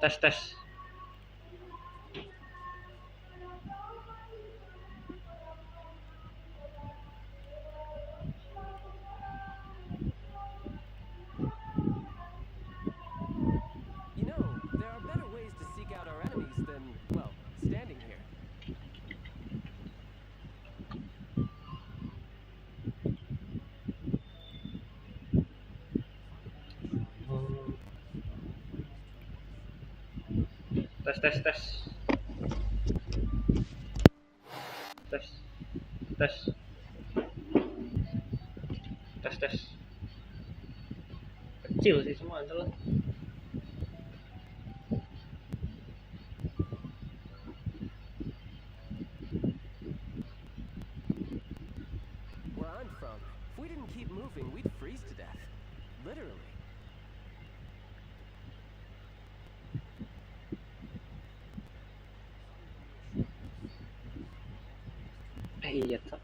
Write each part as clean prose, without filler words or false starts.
Tes tes. You know, there are better ways to seek out our enemies than, well, standing here. Tes tes tes. Tes tes tes tes. Kecil sih semua adalah. Where I'm from, if we didn't keep moving, we'd freeze to death. Literally. Iya tuh.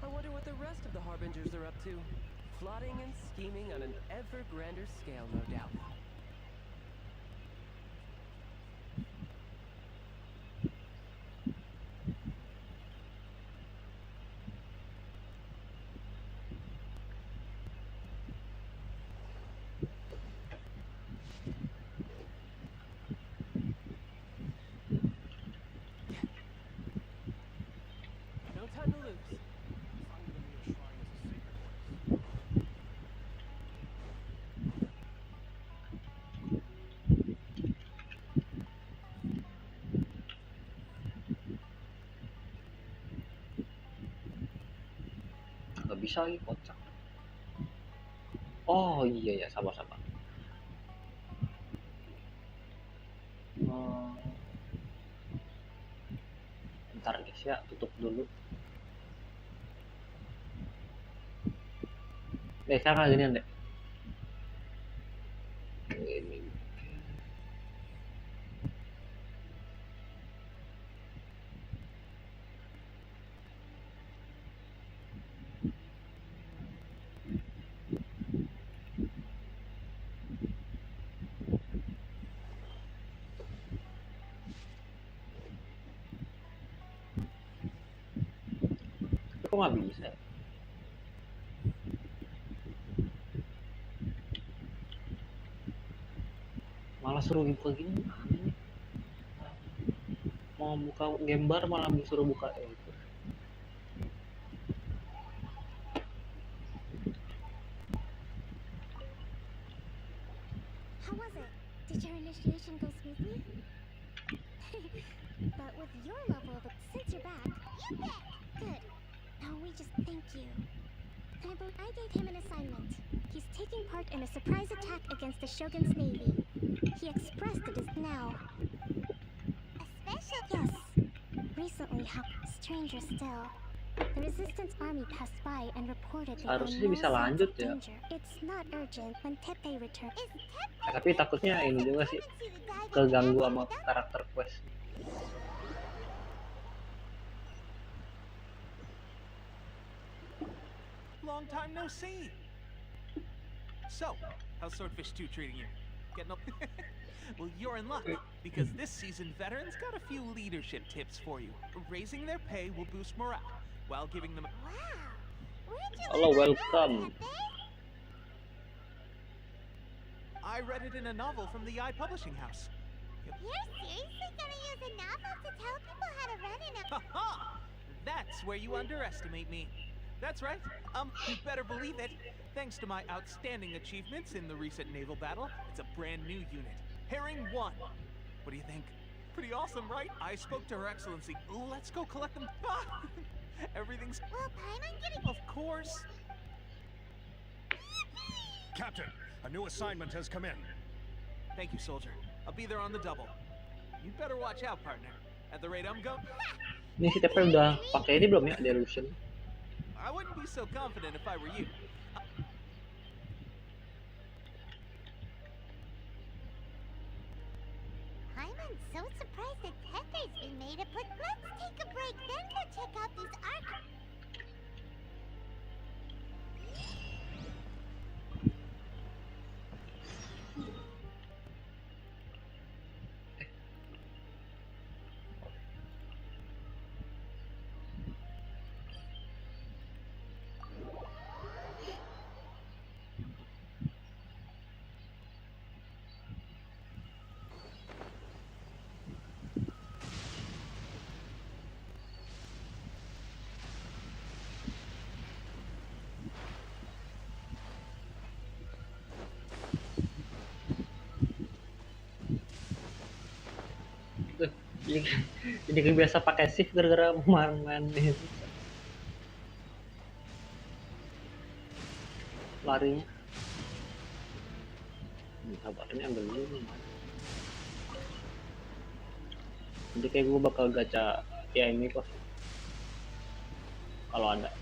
I wonder what the rest of the Harbingers are up to. Plotting and scheming on an ever grander scale, no doubt. No time to lose. Nggak bisa lagi kocak. Oh iya ya, sama-sama. Bentar guys ya, tutup dulu. Sekarang gini deh. Ini. Kok nggak bisa? Malah suruh buka gini. Mau buka gambar malah disuruh buka itu. How was it? Did your initiation go smoothly? But with your level of since you're back, you bet. Good. Now we just thank you. I gave him an assignment. He's taking part in a surprise attack against the Shogun's navy. He expressed it as now. A special? Yes. Recently, stranger still. The resistance army passed by and reported they Harusnya were no bisa signs lanjut of ya. danger. It's not urgent when Tepe returns. Tapi takutnya ini juga sih keganggu sama karakter quest. Long time no see. So, how's Swordfish 2 treating you? Getting up? Well, you're in luck, because this season veterans got a few leadership tips for you. Raising their pay will boost morale, while giving them... Wow. Where'd you Hello, learn that, welcome. Tepe? I read it in a novel from the publishing house. You're seriously gonna use a novel to tell people how to run in a... Ha-ha! That's where you underestimate me. That's right. You better believe it. Thanks to my outstanding achievements in the recent naval battle, it's a brand new unit. Herring 1. What do you think? Pretty awesome, right? I spoke to Her Excellency. Let's go collect them. Everything's... Will Paimon get it? Of course. Captain, a new assignment has come in. Thank you, soldier. I'll be there on the double. You'd better watch out, partner. At the rate I'm going... Ini si Tepe udah pakai ini belum ya, Delusion? I wouldn't be so confident if I were you. I'm so surprised that Tepe's been made up, but let's take a break, then we'll check out these archon. Jadi kebiasa pakai shift gara-gara main itu. Larinya. Sabarnya ambil dulu. Jadi kayak gue bakal gacha ya ini kok. Kalau ada.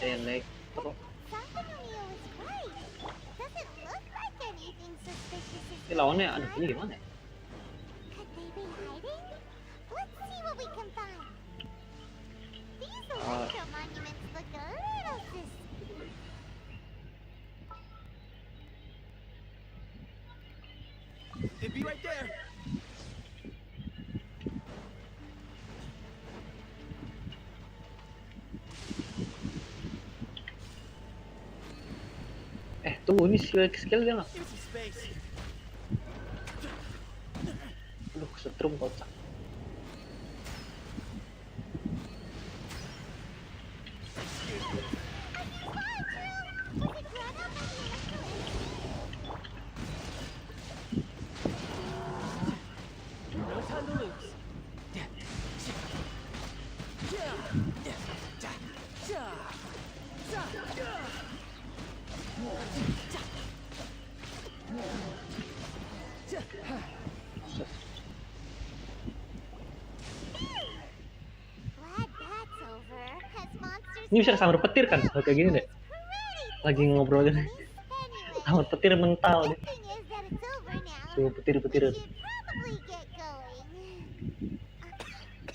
Elektro. Ini lawannya aduh ini gimana ya? Could they be hiding? Let's see what we can find. These electro monuments look a little suspicious. It'd be right there. Tunggu ini skill dia nggak? Here's some space. Aduh setrum kocak. No time to lose. Glad that's over, as monsters Ini bisa samar petir kan? Kalau kayak gini deh. Lagi ngobrol gini. Samar petir mental deh. thing is that it's over now. Tuh petir-petir Should probably get going.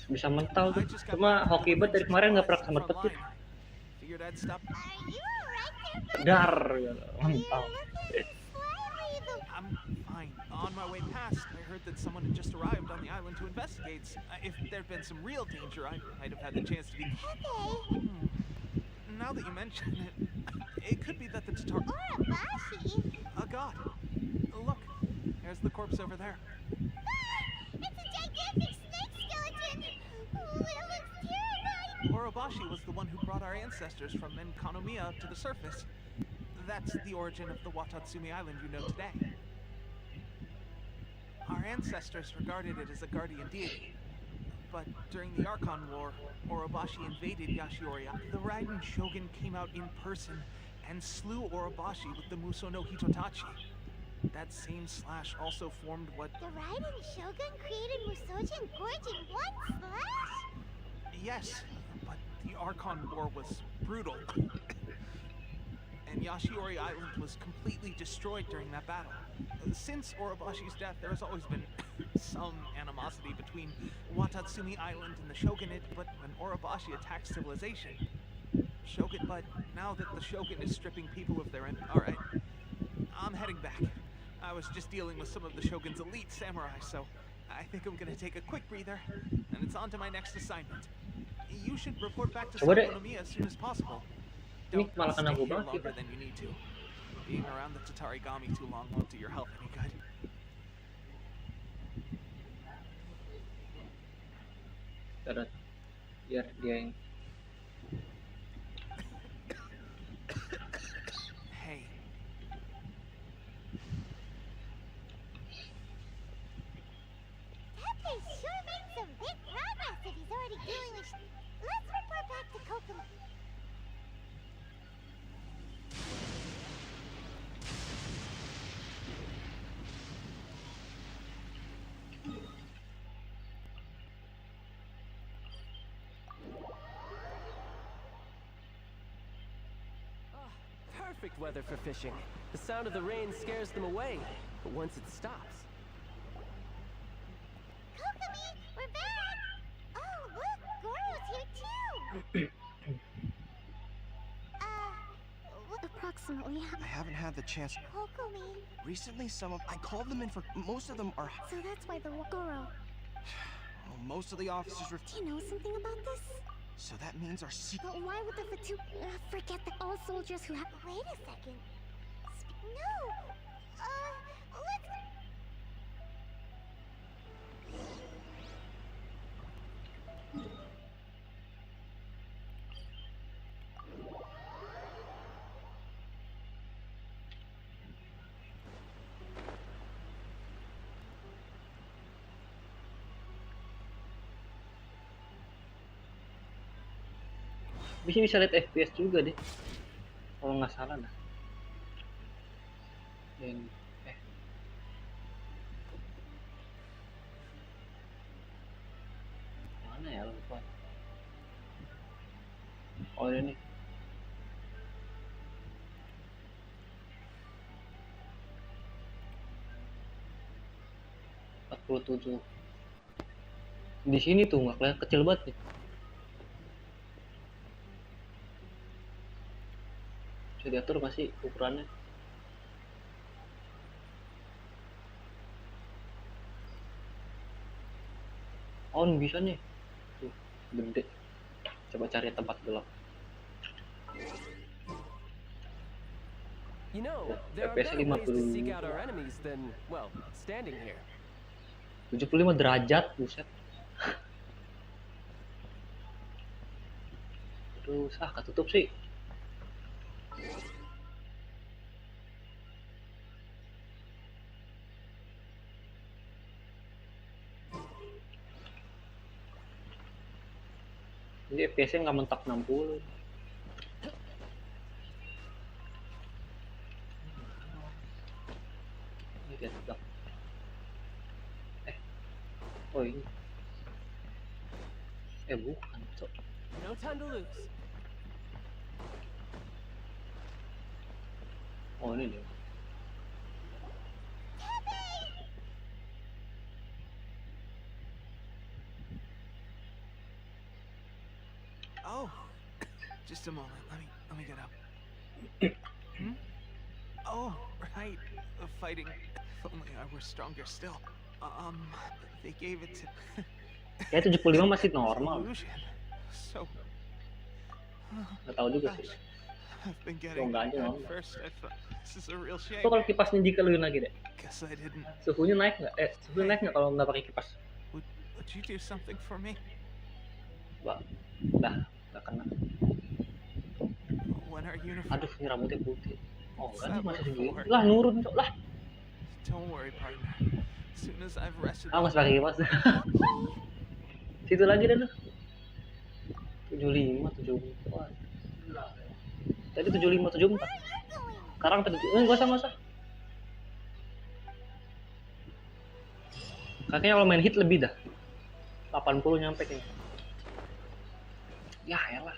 bisa mental tuh. Cuma hoki banget dari kemarin nggak pernah samar petir. Figured I'd stop. Are you alright there? Dar gitu. Mental. Slightly the I'm fine. On my way past, I heard that someone had just arrived on the island to investigate. If there'd been some real danger, I might have had the chance to be. Pepe Now that you mention it, it could be that the Tatar. or a Bashi. A god. Look, there's the corpse over there. It's a gigantic snake skeleton. Oh, it looks terrifying. Orobashi was the one who brought our ancestors from Enkanomiya to the surface. That's the origin of the Watatsumi Island you know today. Our ancestors regarded it as a guardian deity. But during the Archon War, Orobashi invaded Yashiori. The Raiden Shogun came out in person and slew Orobashi with the Muso no Hitotachi. That same slash also formed what... The Raiden Shogun created Musojin Gorge in one slash? Yes, but the Archon War was brutal. And Yashiori Island was completely destroyed during that battle. Since Orobashi's death, there has always been some animosity between Watatsumi Island and the Shogunate, but when Orobashi attacked civilization, but now that the Shogun is stripping people of their... Alright, I'm heading back. I was just dealing with some of the Shogun's elite samurai, so I think I'm gonna take a quick breather, and it's on to my next assignment. You should report back to Coba deh. Saweria as soon as possible. Ini malah stay kena here gua banget longer kita. than you need to. Being around the Tatarigami too long won't do your health any good. Darat. Biar dia yang Hey, Pepe sure made some big progress if he's already dealing with... Let's report back to Kokomo. perfect weather for fishing. The sound of the rain scares them away, but once it stops... Kokomi, we're back! Oh, look, Goro's here too! Approximately. I haven't had the chance. Kokomi. Recently, I called them in for. Most of them are. So that's why the Goro. Well, most of the officers were. Do you know something about this? So that means our secret. But why would the Fatu forget that all soldiers who have? Wait a second. No. Let's. Bisa lihat FPS juga deh, kalau nggak salah dah. Mana ya, lupa. Oh ini. (47) di sini tuh nggak kelihatan, kecil banget nih. Bisa diatur masih ukurannya. Oh bisa nih, tuh gede. Coba cari tempat gelap. You know, there are FPS better ways to 50. seek out our enemies than, well, standing here. 75 derajat, buset. Terus ketutup sih. Jadi FPS-nya nggak mentok 60. Ini dia tegak. Oh ini. Bukan, cok. No time to lose. Oh ini dia. Oh, just a moment. Let me get up. Oh, right. The fighting. If only I were stronger still. They gave it to. Ya 75 masih normal. Illusion. So. Nggak tahu juga sih. I've been getting nggak aja at normal. first. I thought this is a real shame. Tuh kalau kipasnya dikeluin lagi deh. Guess I didn't. Suhunya naik nggak? Suhunya naik nggak kalau nggak pakai kipas? Would you do something for me? Bah, nggak kena. When our uniform. Aduh, ini rambutnya putih. Oh enggak nih, masih segini. Lah nurun cok lah. Don't worry, partner. As soon as I've rested. Masih pakai kipas. Situ lagi deh tuh. 75, 74. Tadi 75, 74. Sekarang tadi nggak usah. Kakaknya kalau main hit lebih dah. 80 nyampe kayaknya. Ya elah.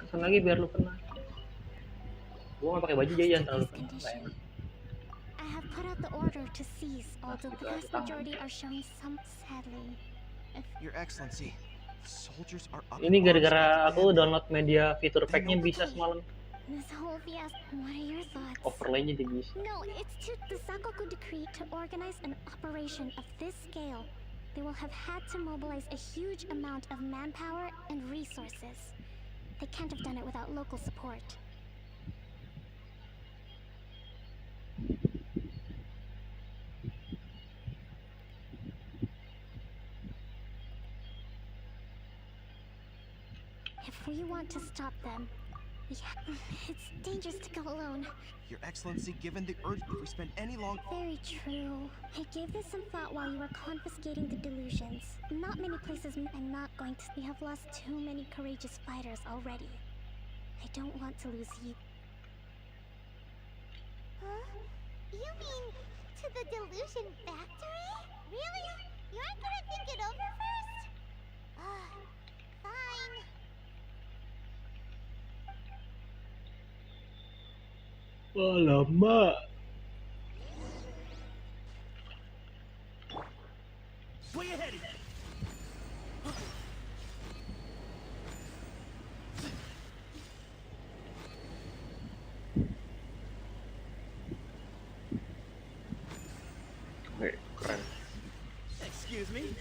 Kesan lagi biar lu kena. Gua nggak pakai baju jadi jangan terlalu kena. Nggak enak. I have put out the order to seize, although the vast majority are showing some sadly. Your Excellency, the soldiers are up. Ini gara-gara aku download media fitur pack-nya bisa semalam. This whole fiasco, what are your thoughts? Overlay-nya dia bisa. No, it's to the Sakoku decree to organize an operation of this scale. They will have had to mobilize a huge amount of manpower and resources. They can't have done it without local support. If we want to stop them, it's dangerous to go alone. Your Excellency, given the urge, if we spend any long... Very true. I gave this some thought while you were confiscating the delusions. Not many places I'm not going to... We have lost too many courageous fighters already. I don't want to lose you. Huh? You mean to the delusion factory? Really? You aren't gonna think it over first? Fine. Wah, lama. Swing ahead. Oke, keren. Excuse me.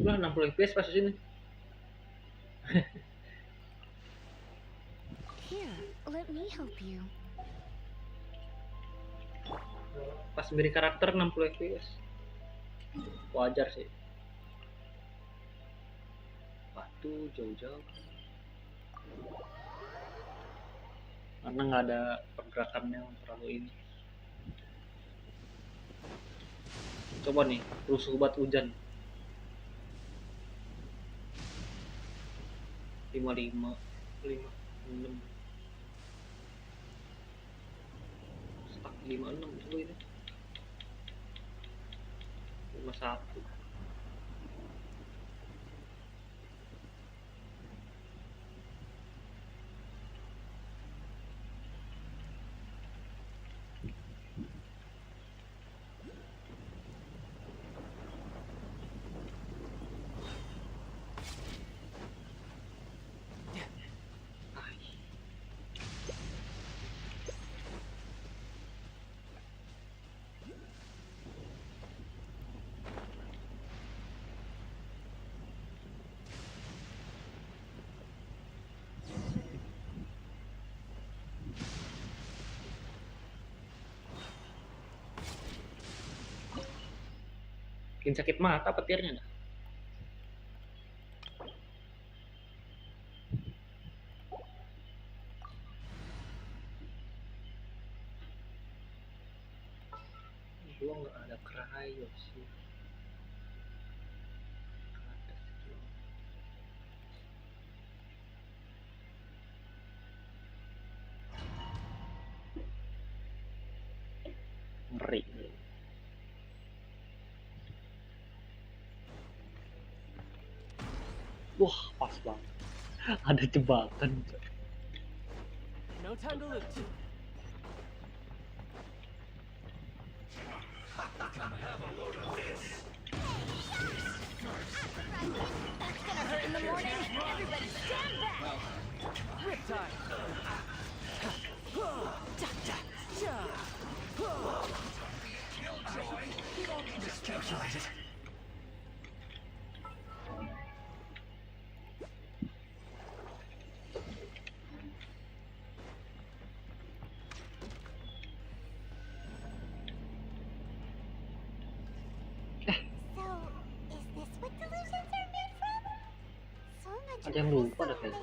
Udah 60 fps pas di sini. Here, let me help you. Pas beri karakter 60 fps. Wajar sih. Waduh, jauh-jauh. Karena nggak ada pergerakan yang terlalu ini. Coba nih, rusuh bat hujan. 55, 56. Stuck 56 dulu ini. 51. Bikin sakit mata petirnya dah. Gua nggak ada cryo sih. Ada sih. Ngeri. Wah, pas banget. Ada jebakan. No time to lose. That's gonna hurt in the morning. Everybody stand back. Riptide. So, is this what delusions are made from? So much Ada yang of lupa this dah kayaknya.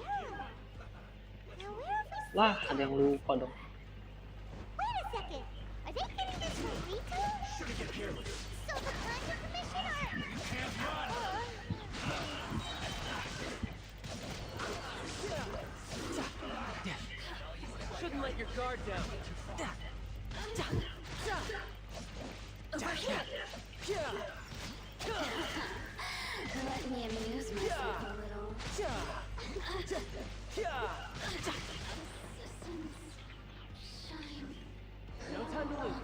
Now where have we Wah, ada yang lupa dong. Wait a second. Are they getting this from Rito? So the Conjure Commission are... Shouldn't let your guard down. Let me amuse myself a little. Shine. No time to lose.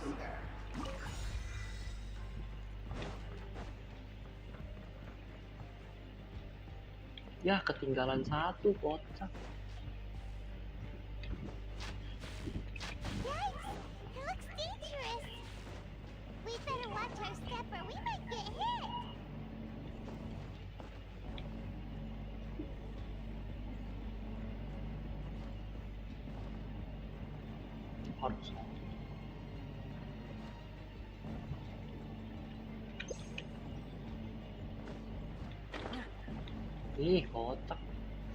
Ya, ketinggalan satu, kocak. Yikes! It looks dangerous. We better watch our step or we might get hit. Harus. Ih, kocak.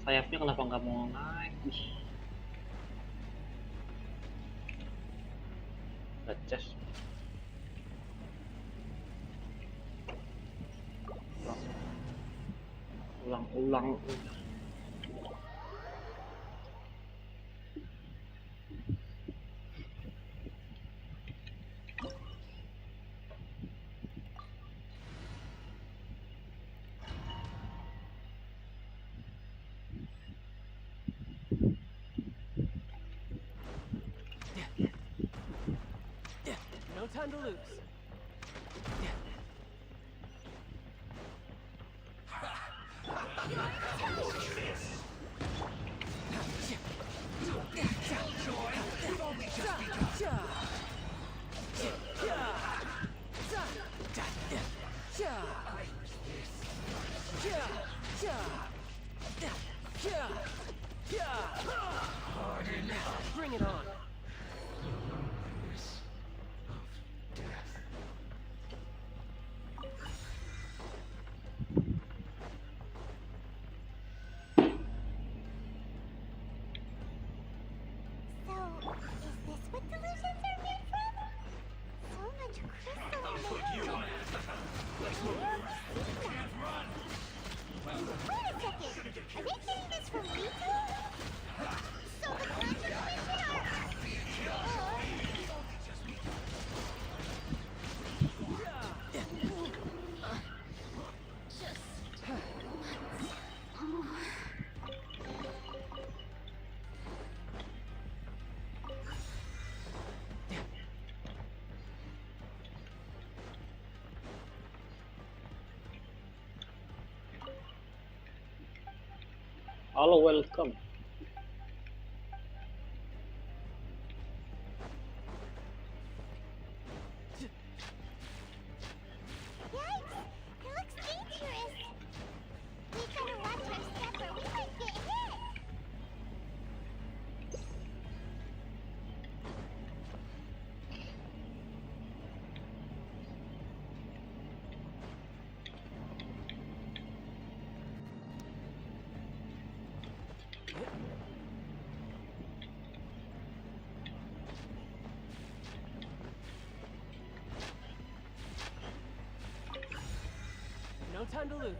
Sayapnya kenapa nggak mau naik? Ih. Leces. Langsung Ulang-ulang. No time to lose. Bring it on. So, is this what delusions are made from? So much crystal in the room. Wait a second. Are they getting this from retail? So the contribution are... Halo, welcome. Yikes! It looks dangerous! We gotta watch our step or we might get hit! No time to lose.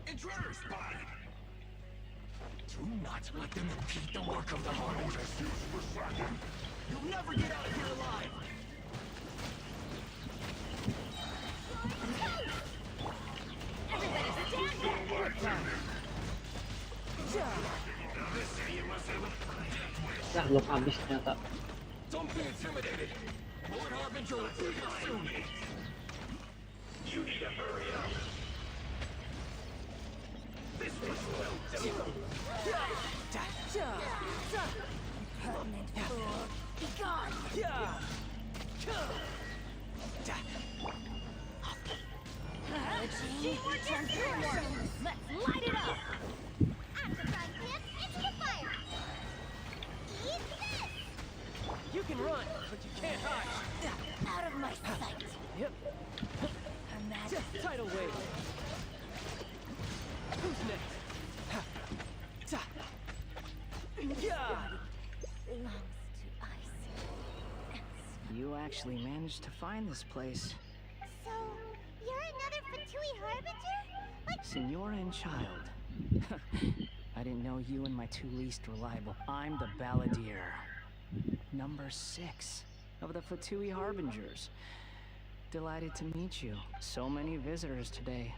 Intruder spotted! Do not let them impede the work of the Harbingers. You'll never get out of here alive! Nah, belum habis ternyata. Don't be intimidated! Lord Harbinger will be here soon! You need to hurry up! This was well done! Permanent fool! Be gone! Transformation! Let's light it up! After clip into the fire! Eat this! You can run, but you can't hide. Out of my sight! Yep. Imagine. Tidal wave. Who's next? Belongs to ice. You actually managed to find this place. So, you're another Fatui Harbinger? Like, Senora and child. I didn't know you and my two least reliable. I'm the Balladeer. Number 6 of the Fatui Harbingers. Delighted to meet you. So many visitors today.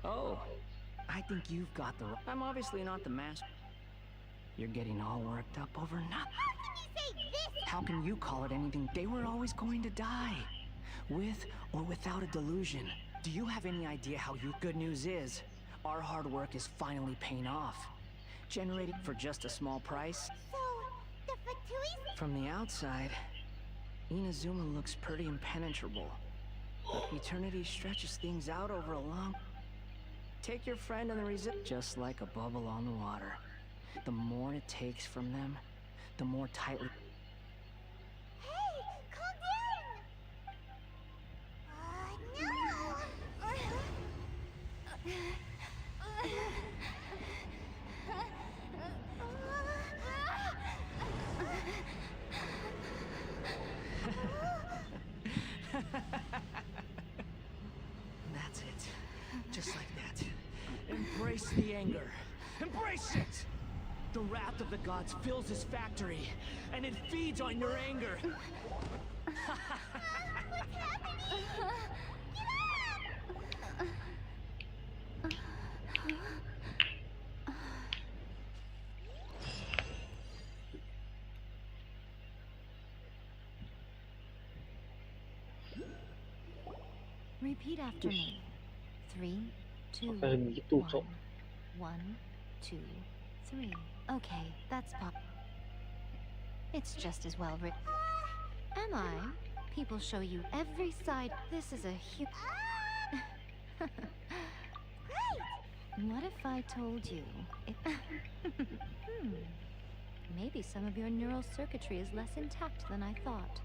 Oh, I think you've got the... I'm obviously not the master. You're getting all worked up over nothing. how can you say this? How can you call it anything? They were always going to die. With or without a delusion. Do you have any idea how you... Good news is, our hard work is finally paying off. Generated for just a small price. So, the Fatuis? From the outside, Inazuma looks pretty impenetrable. But eternity stretches things out over a long... Take your friend and the resist... Just like a bubble on the water. The more it takes from them, the more tightly... Hey, calm down! No! anger. Embrace it! The wrath of the gods fills this factory, and it feeds on your anger. Repeat after me. 3, 2, Kayak begitu, 1. Cok. 1, 2, 3. Okay, that's pop. It's just as well written. Am I? People show you every side. This is a huge. What if I told you? Maybe some of your neural circuitry is less intact than I thought.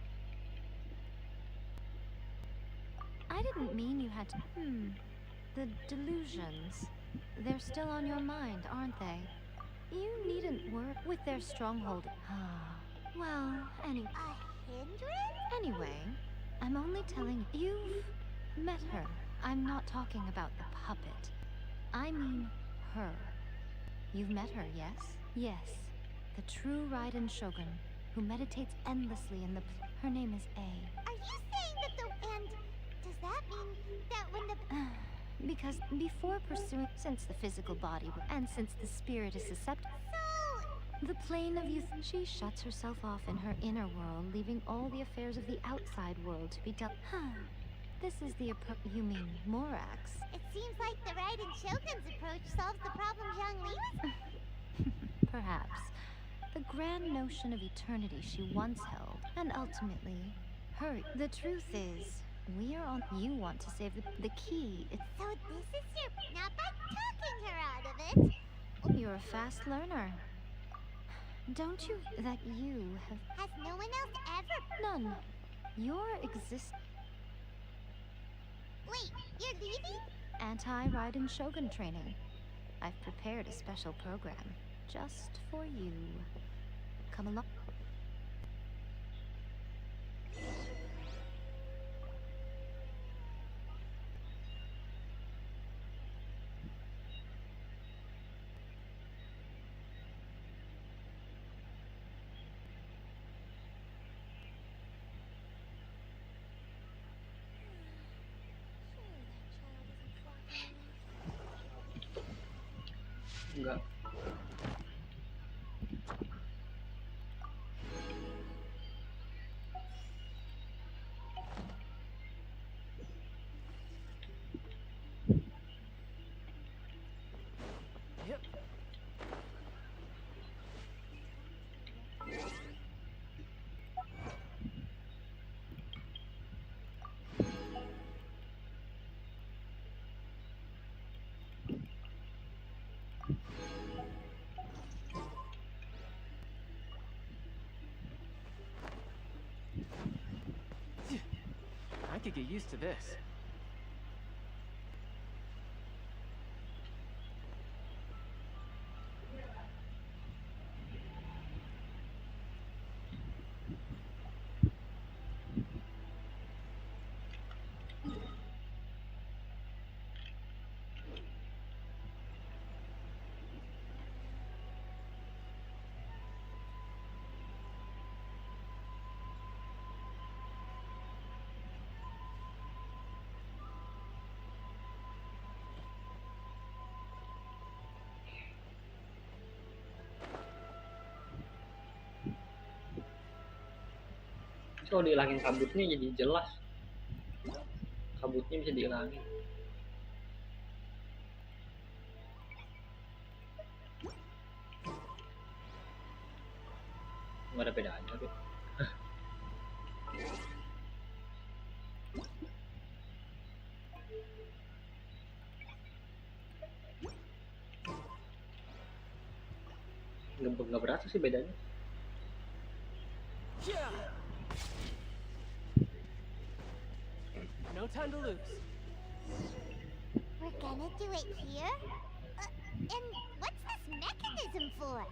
I didn't mean you had to. The delusions. They're still on your mind, aren't they? You needn't work with their stronghold. Well, A hindrance? anyway, I'm only telling you. You've met her. I'm not talking about the puppet. I mean her. You've met her, yes? Yes. The true Raiden Shogun, who meditates endlessly in the. Her name is A. Are you saying that and does that mean that when the Because before pursuing, since the physical body and since the spirit is susceptible, the plane of youth, she shuts herself off in her inner world, leaving all the affairs of the outside world to be done. This is the approach. You mean Morax? it seems like the Raiden Shogun's approach solves the problem Zhongli was. Perhaps. The grand notion of eternity she once held, and ultimately, her. The truth is, we are on. You want to save the key. So this is your not by talking her out of it. You're a fast learner. Don't you? That you have Has no one else ever? none. Your exist. Wait, you're leaving? Anti-Raiden Shogun training. I've prepared a special program just for you. Come along. Enggak. Yep. I could get used to this. Kalau dihilangin kabutnya jadi jelas. Kabutnya bisa dihilangin. Nggak ada bedanya tuh. Nggak berasa sih bedanya. No time to lose. We're gonna do it here? And what's this mechanism for?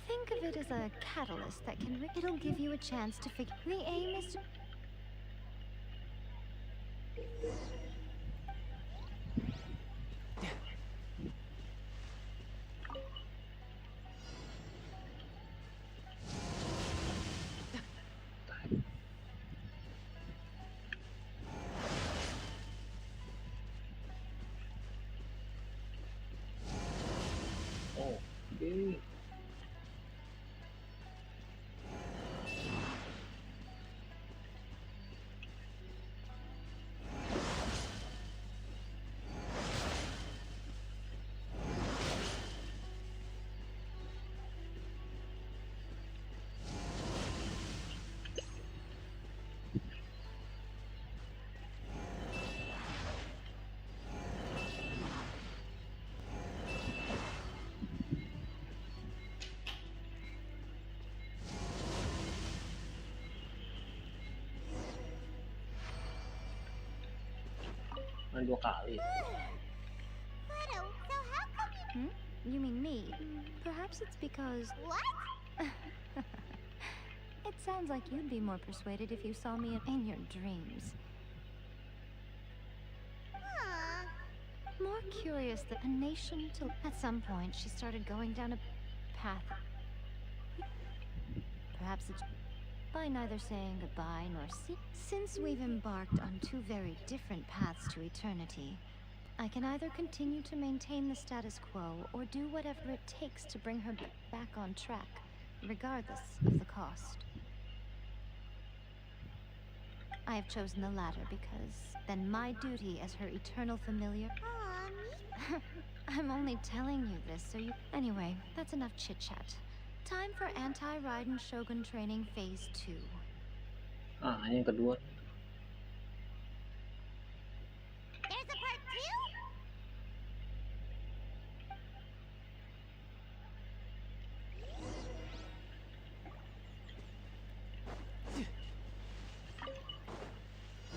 Think of it as a catalyst that can. It'll give you a chance to figure. The aim is to. Oke. Main 2 kali. Leto, so how come you... You mean me? Perhaps it's because... What? It sounds like you'd be more persuaded if you saw me in your dreams. Aw. More curious that a nation till... At some point, she started going down a path. Perhaps it's... By neither saying goodbye nor see... Since we've embarked on 2 very different paths to eternity, I can either continue to maintain the status quo or do whatever it takes to bring her back on track, regardless of the cost. I have chosen the latter because then my duty as her eternal familiar... Aw, me? I'm only telling you this so you... Anyway, that's enough chit-chat. Time for anti-Raiden Shogun training phase 2. Ah, ini yang kedua. There's a part 2?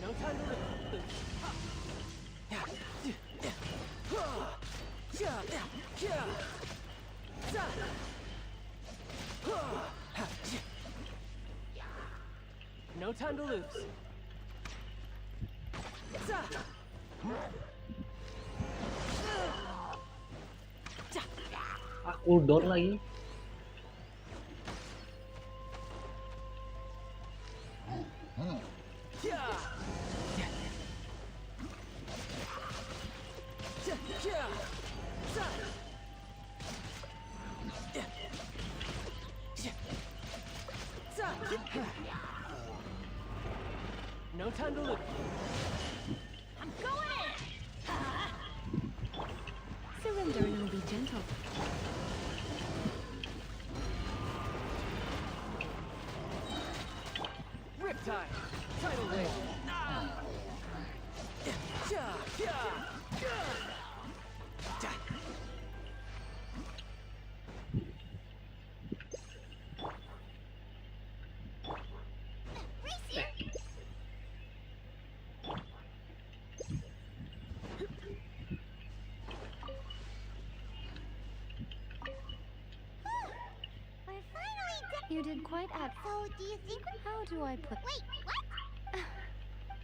No time to No time to lose. Ah, cooldown lagi. No time to lose. I'm going in! Surrender and be gentle. Riptide. Tidal wave. We're finally done. You did quite ad... So, do you think... How do I put... Wait, what?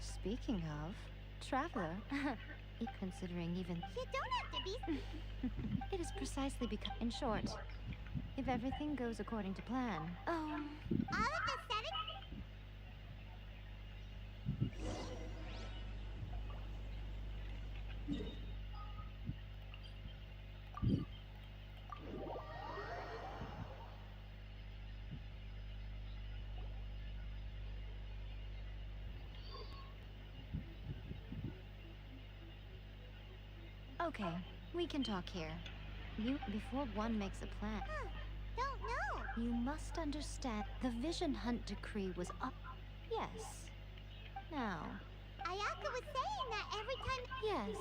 Speaking of, traveler, considering even... You don't have to be... It is precisely because... In short, if everything goes according to plan... All of the 7? Okay, we can talk here. Before one makes a plan, Don't know. you must understand the Vision Hunt decree was up. Yes. Now, Ayaka was saying that every time... yes.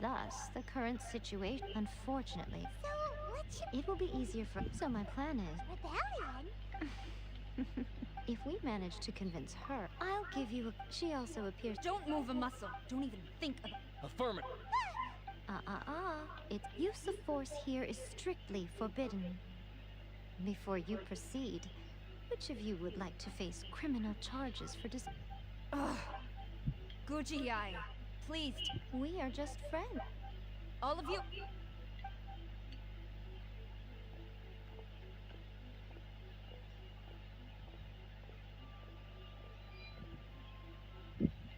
Thus, the current situation, unfortunately, So, what's your... it will be easier for... So my plan is... Rebellion? If we manage to convince her, I'll give you a... She also appears... Don't move a muscle. Don't even think about... Affirmative. Its use of force here is strictly forbidden. Before you proceed, which of you would like to face criminal charges for dis... Ugh. Guji-ai. Please, We are just friends. all of you.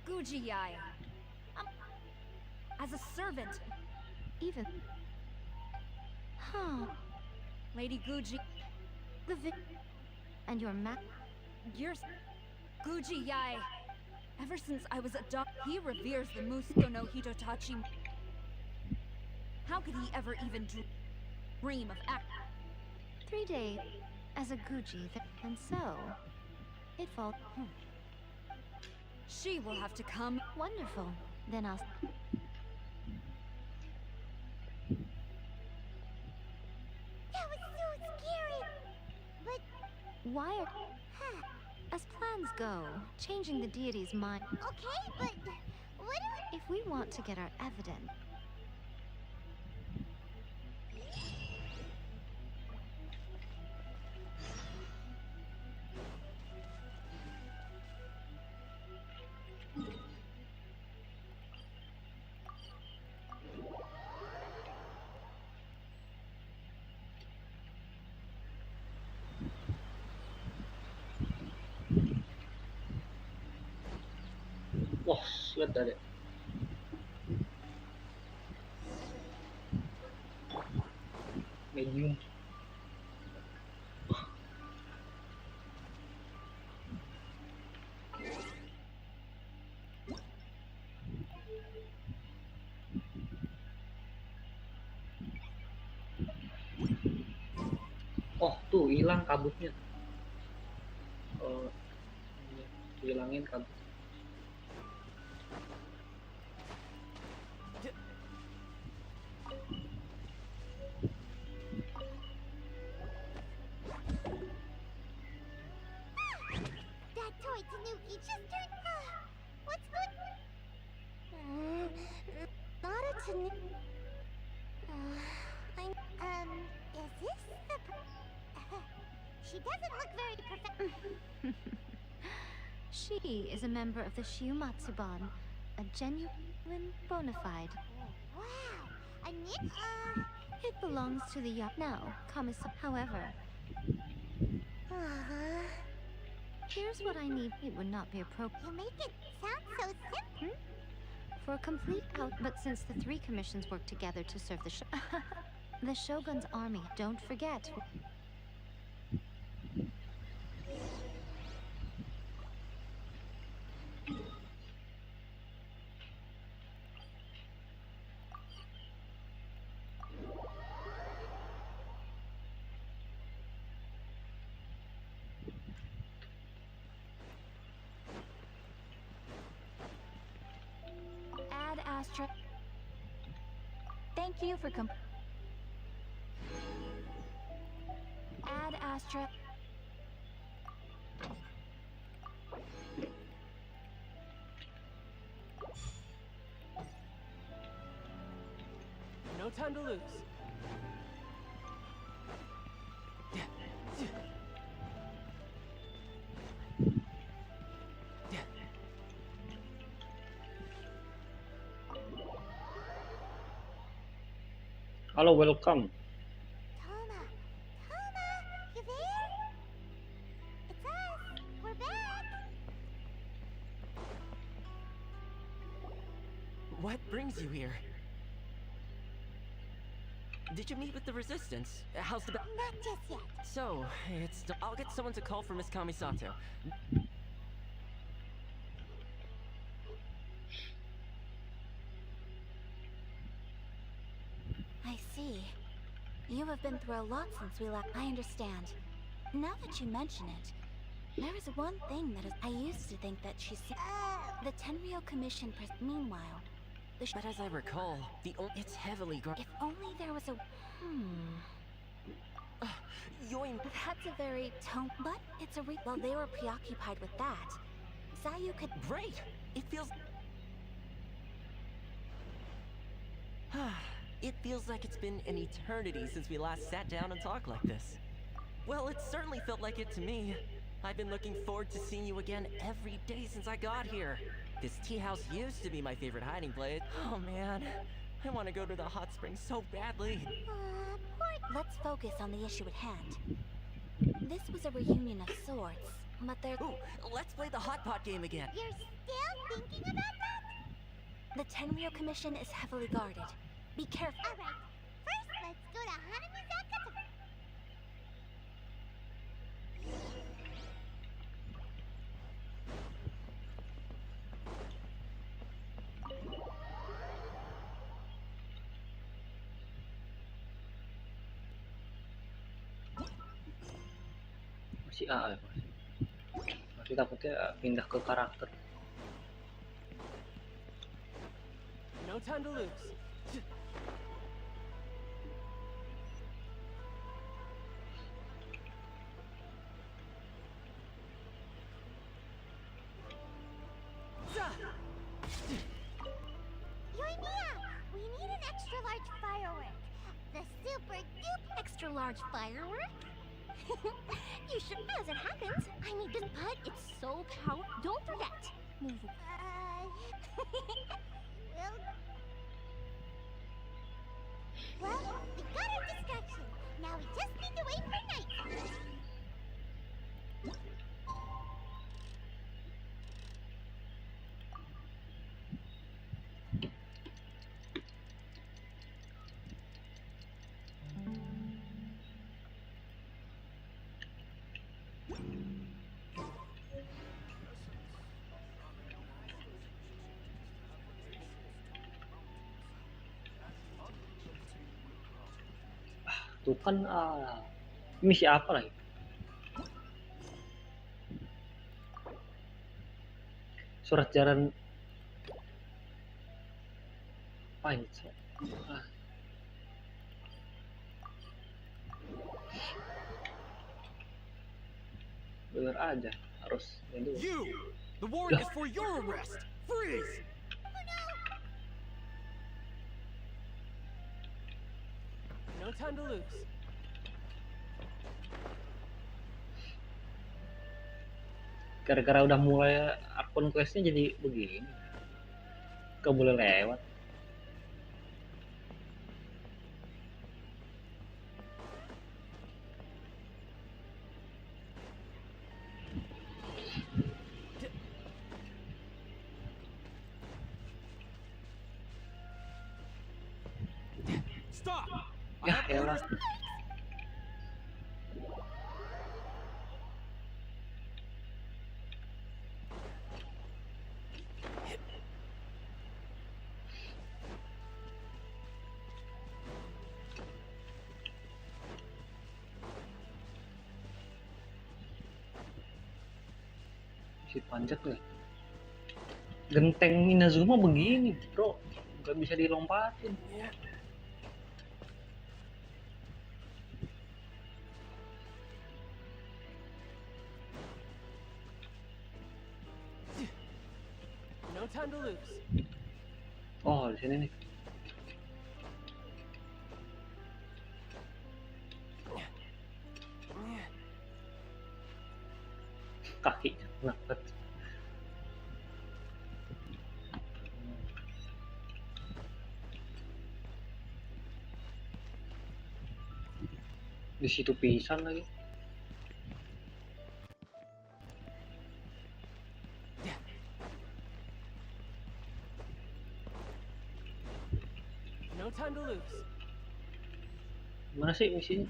Gujiyai. As a servant, Even. Huh. Lady Guji, The and your you're Gujiyai. Ever since I was adopted, he reveres the Musuko no Hitotachi. How could he ever even dream of act? 3 days as a Guji, and so it falls. She will have to come. Wonderful. Then I'll. That was so scary. But Why are. As plans go, changing the deity's mind. okay, but what do If we want to get our evidence. Wah, lihat ada. Medium. Oh, tuh hilang kabutnya. Oh, hilangin kabut. that toy Tanuki just turned? What's good? Not a Tanuki. Is this the? She doesn't look very perfect. She is a member of the Shiumatsuban, a genuine bona fide. Wow, a nip. It belongs to the now, Commissar. However, here's what I need. It would not be appropriate You make it sound so simple. for a complete out. But since the 3 commissions work together to serve the Shogun's army, don't forget. Ad Astra. Thank you for Ad Astra. No time to lose. Halo, welcome. Toma, you there? It's us. We're back. What brings you here? Did you meet with the Resistance? How's the Not just yet. So, I'll get someone to call for Miss Kamisato. I see. You have been through a lot since we left. I understand. Now that you mention it, there is one thing that is. I used to think that she's. The Tenryou Commission. Meanwhile, But as I recall, it's heavily if only there was a. Yoin. That's a very tone. But it's a While they were preoccupied with that, Zayu could. Great! It feels. It feels like it's been an eternity since we last sat down and talked like this. Well, it certainly felt like it to me. I've been looking forward to seeing you again every day since I got here. This tea house used to be my favorite hiding place. Oh man, I want to go to the hot springs so badly. Let's focus on the issue at hand. This was a reunion of sorts, but there. Ooh, let's play the hot pot game again. You're still thinking about that? The Tenryou Commission is heavily guarded. Be careful. Alright, first let's go to Hanamizaka to... Masih A ya, masih takutnya pindah ke karakter. No time to lose. Yoimiya, we need an extra large firework. The super duper Extra large firework? You should, as it happens, I need this, but it's so powerful. Don't forget. Move. Well, we got our distraction. Now we just need to wait for night. Tuh kan misi apa lagi? Surat jalan apa ini? Bener aja harus ini dulu. You! The warrant is for your arrest! Freeze! No time to lose. Gara-gara udah mulai akun questnya jadi begini, gak boleh lewat. Stop! Ya elah. Si panjat nih. Genteng Inazuma begini, bro. Gak bisa dilompatin. No time to lose. Oh, di sini nih. Kaki ngepet. Di situ pisan lagi. No time to lose. Mana sih misinya?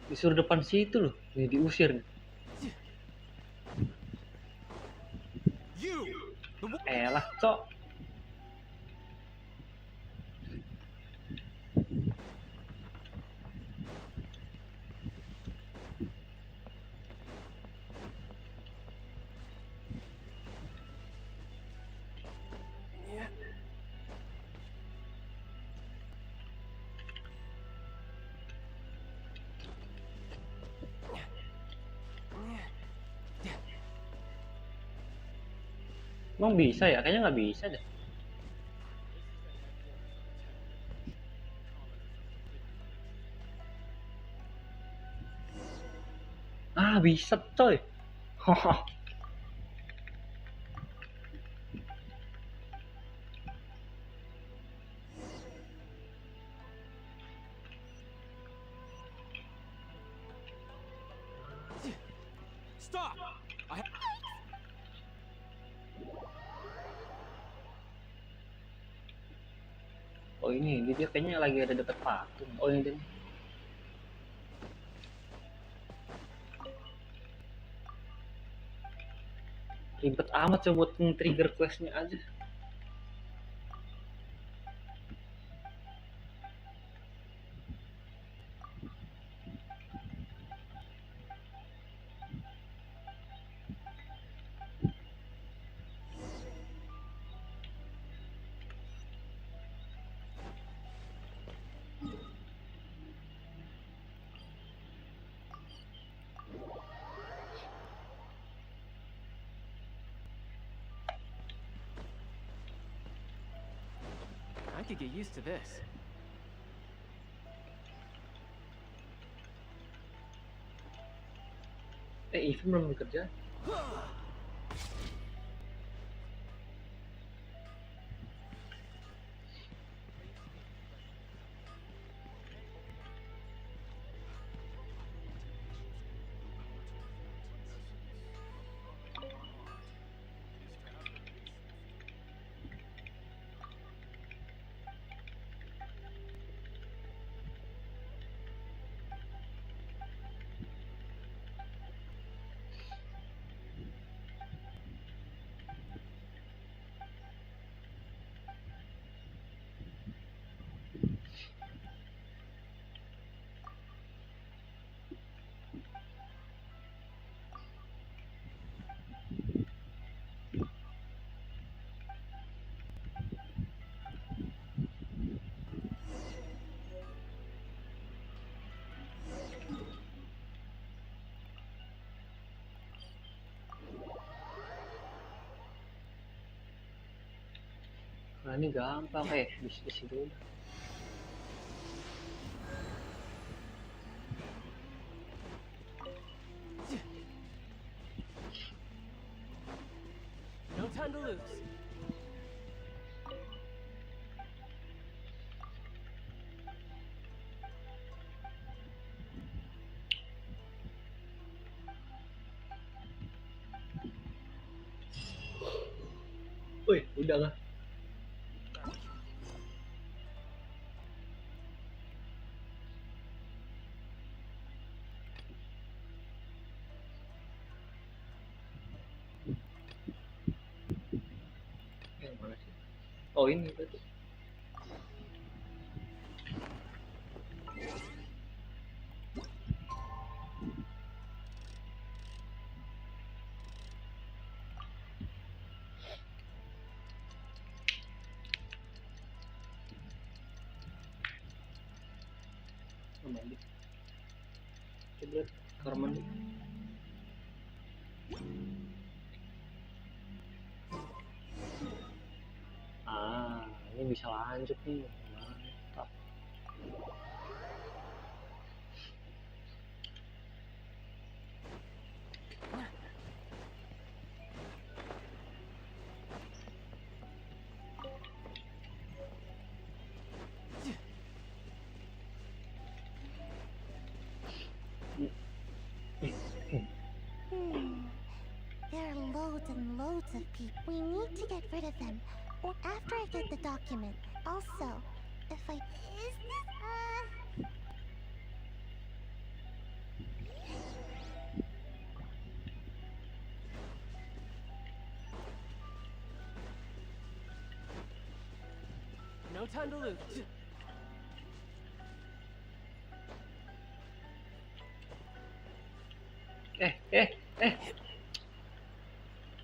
Disuruh depan situ loh, nih diusir nih. Elah, cok. Emang bisa ya? Kayaknya nggak bisa deh. Ah, bisa coy. Haha. Stop! Oh ini, dia kayaknya lagi ada deket patung. Oh ini dia. Ribet amat coba buat trigger questnya aja. I could get used to this. Even belum bekerja. Nah ini gampang di situ udah. No time to lose. Wih, udah lah. Mana sih? Oh ini berarti. Mandi. Coba kamar mandi. Ah, ini bisa lanjut nih. Mantap. There are loads and loads of people. We need to get rid of them. Or after I get the document. Also, if I... Is this... No time to lose.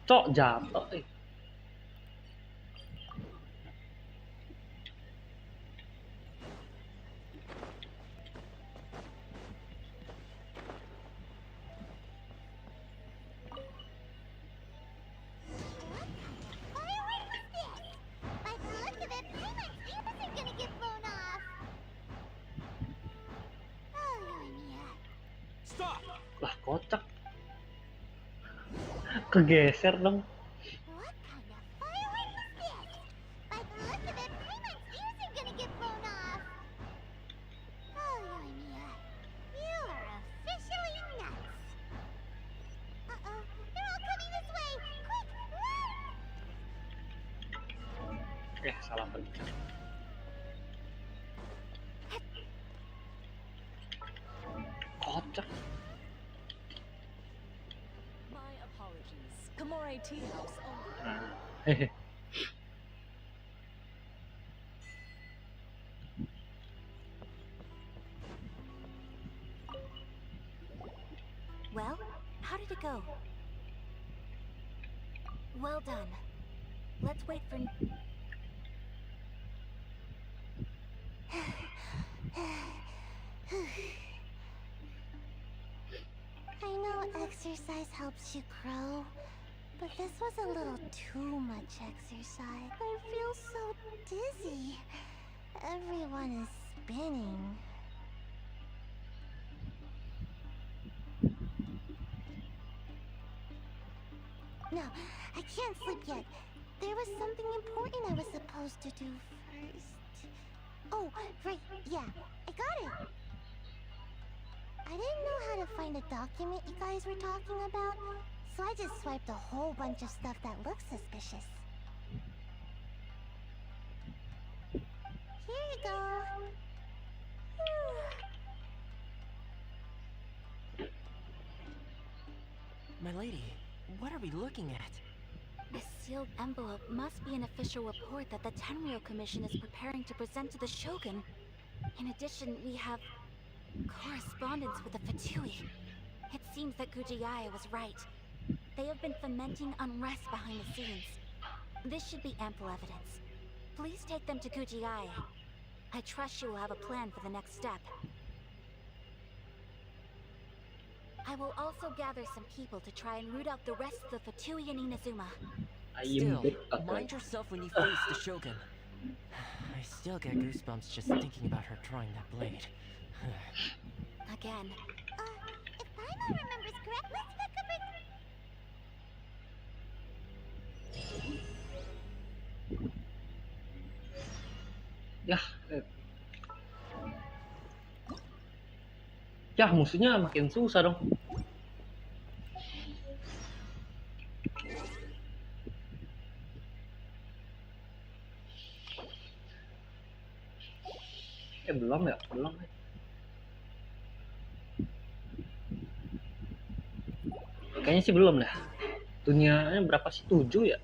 Cok jatuh. Kocak. Kegeser dong. What kind of firework is this? By the look of it, Payment's ears are gonna get blown off. Oh, Yoimiya, you are officially nuts. Uh-oh, they're all coming this way. Quick, run! Salah pencet. Kocak. My apologies. Kamore Tea House only. Hehe. Well, how did it go? Well done. Let's wait for... I know exercise helps you grow, but this was a little too much exercise. I feel so dizzy. Everyone is spinning. No, I can't sleep yet. There was something important I was supposed to do first. Oh, right, yeah, I got it. I didn't know how to find a document you guys were talking about, so I just swiped a whole bunch of stuff that looks suspicious. Here you go. My lady, what are we looking at? This sealed envelope must be an official report that the Tenryou Commission is preparing to present to the Shogun. In addition, we have correspondence with the Fatui. It seems that Gujiai was right. They have been fomenting unrest behind the scenes. This should be ample evidence. Please take them to Gujiai. I trust you will have a plan for the next step. I will also gather some people to try and root out the rest of the Fatui in Inazuma. Still, mind yourself when you face the Shogun. I still get goosebumps just thinking about her drawing that blade. Again. If Paimon remembers correctly, Yah, musuhnya makin susah dong. Belum ya? Belum. Kayaknya sih belum dah. Dunianya berapa sih? 7 ya?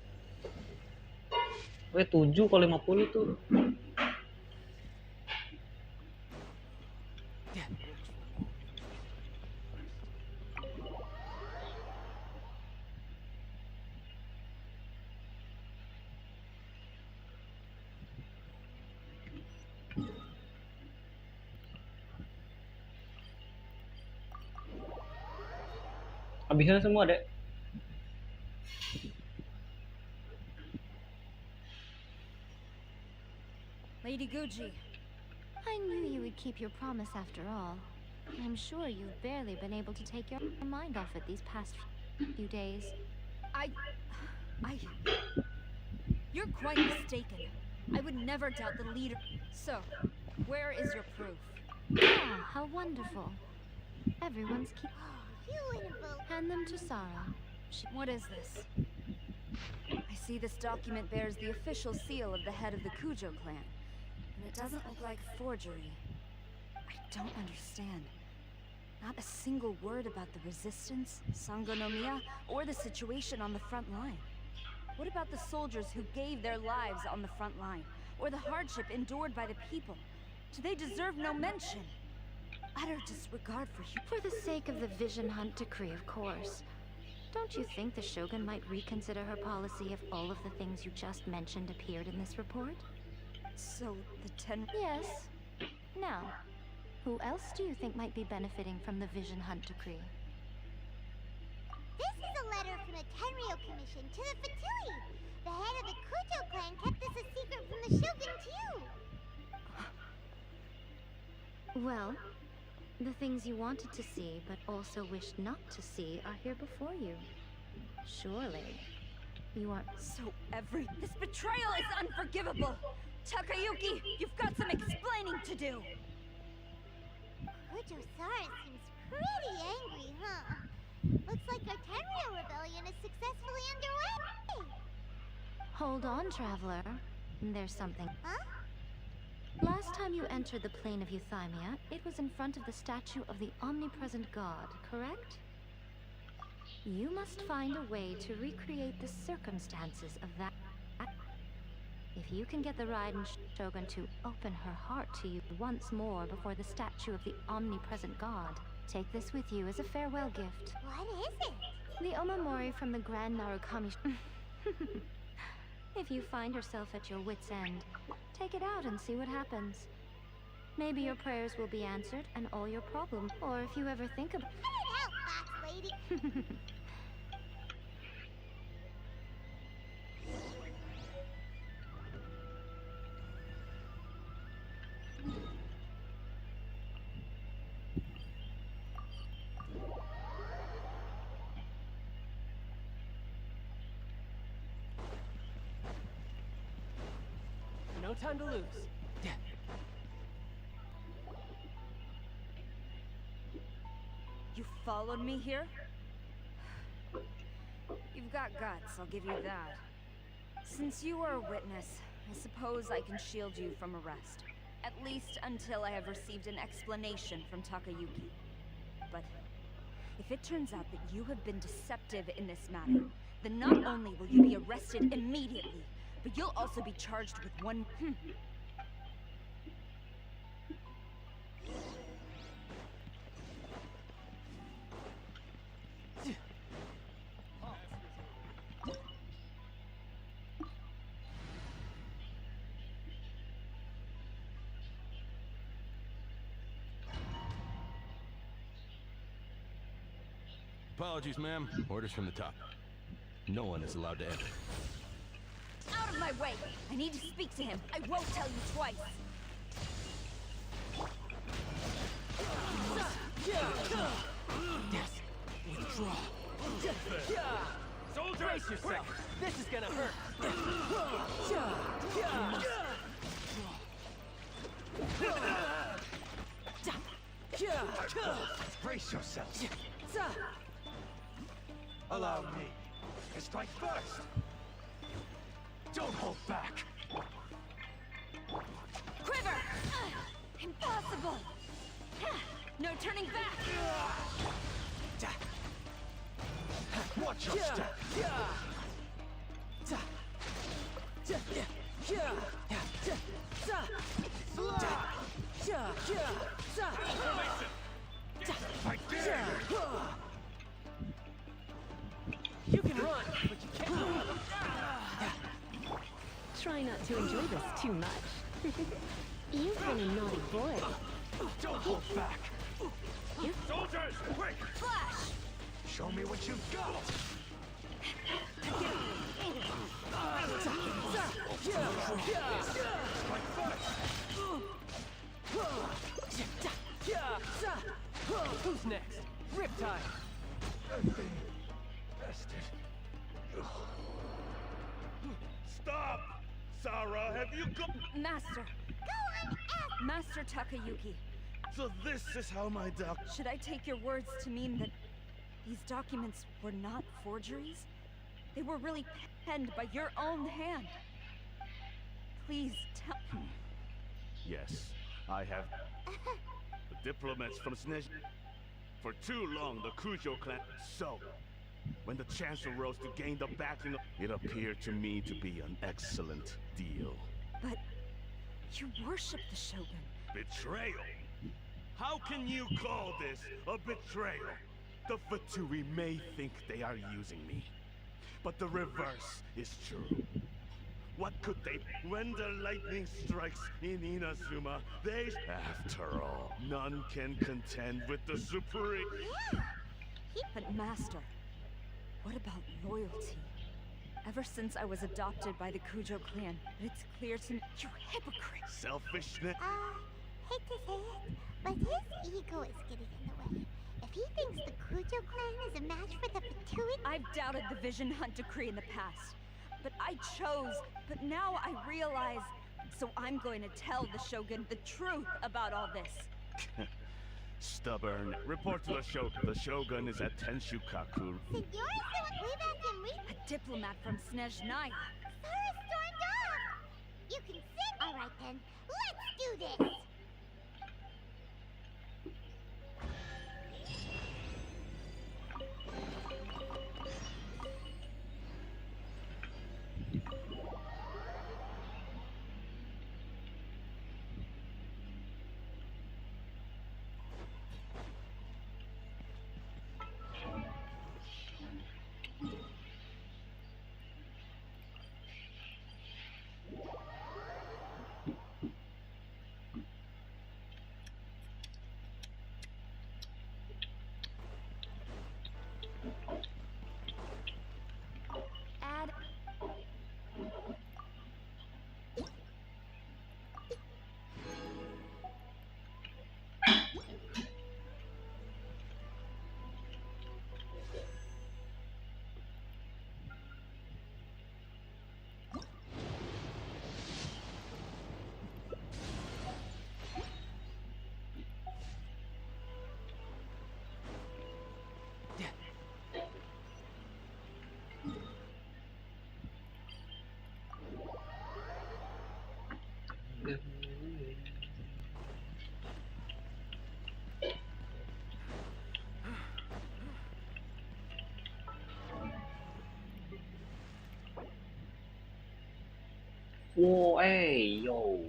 7 kalau 50 tuh. Habisnya semua, Dek. Lady Guji. I knew you would keep your promise after all. I'm sure you've barely been able to take your mind off it these past few days. You're quite mistaken. I would never doubt the leader. So, where is your proof? Ah, how wonderful. Everyone's keep... Hand them to Sarah. What is this? I see this document bears the official seal of the head of the Kujo clan. And it doesn't look like forgery. I don't understand. Not a single word about the resistance, Sangonomiya, or the situation on the front line. What about the soldiers who gave their lives on the front line? Or the hardship endured by the people? Do they deserve no mention? Utter disregard for you. For the sake of the Vision Hunt decree, of course. Don't you think the Shogun might reconsider her policy if all of the things you just mentioned appeared in this report? So, the Yes. Now, who else do you think might be benefiting from the Vision Hunt decree? This is a letter from the Tenryou Commission to the Fatui. The head of the Kujo clan kept this a secret from the Shogun too. Well, The things you wanted to see, but also wished not to see, are here before you. Surely, you are... So this betrayal is unforgivable! Takayuki, you've got some explaining to do! Kujo-Sara seems pretty angry, huh? Looks like our Tenryou rebellion is successfully underway! Hold on, Traveler. There's something. Huh? Last time you entered the plane of Euthymia, it was in front of the statue of the omnipresent god, correct? You must find a way to recreate the circumstances of that. If you can get the Raiden Shogun to open her heart to you once more before the statue of the omnipresent god, take this with you as a farewell gift. What is it? The Omamori from the Grand Narukami. If you find yourself at your wit's end, take it out and see what happens. Maybe your prayers will be answered and all your problems. Or if you ever think of... Cut it out, Fox Lady! No time to lose. You followed me here? You've got guts, I'll give you that. Since you are a witness, I suppose I can shield you from arrest. At least until I have received an explanation from Takayuki. But if it turns out that you have been deceptive in this matter, then not only will you be arrested immediately, but you'll also be charged with one... Apologies, ma'am. Orders from the top. No one is allowed to enter. Out of my way! I need to speak to him. I won't tell you twice. Yes. Withdraw. Soldiers, brace yourself. This is gonna hurt. Brace yourselves. Allow me to strike first. Don't hold back. Quiver! Impossible! No turning back! Watch your step. I dare you. You can run, but you can't run. Try not to enjoy this too much. You've been a naughty boy. Don't hold back. Soldiers, quick! Flash! Show me what you've got. Strike first. Who's next? Riptide. I've been bested. Stop! Sarah, have you got... Master. Go on, F! Master Takayuki. So this is how my doc... Should I take your words to mean that these documents were not forgeries? They were really penned by your own hand. Please tell... Yes, I have... The diplomats from Snej... For too long, the Kujo clan... So, when the chance arose to gain the backing of... It appeared to me to be an excellent deal. But... you worship the Shogun. Betrayal? How can you call this a betrayal? The Fatui may think they are using me, but the reverse is true. What could they... When the lightning strikes in Inazuma, they... After all, none can contend with the Supreme... But Master, what about loyalty? Ever since I was adopted by the Kujo clan, it's clear to me... You hypocrite! Selfishness? Hate to say it, But his ego is getting in the way. If he thinks the Kujo clan is a match for the Fatui... I've doubted the Vision Hunt decree in the past, but I chose. But now I realize, so I'm going to tell the Shogun the truth about all this. Stubborn. Report to the Shogun. The Shogun is at Tenshukaku. A diplomat from Snezhnaya. Sora stormed off! You can sit... Alright then, let's do this! Add. Wow, yo.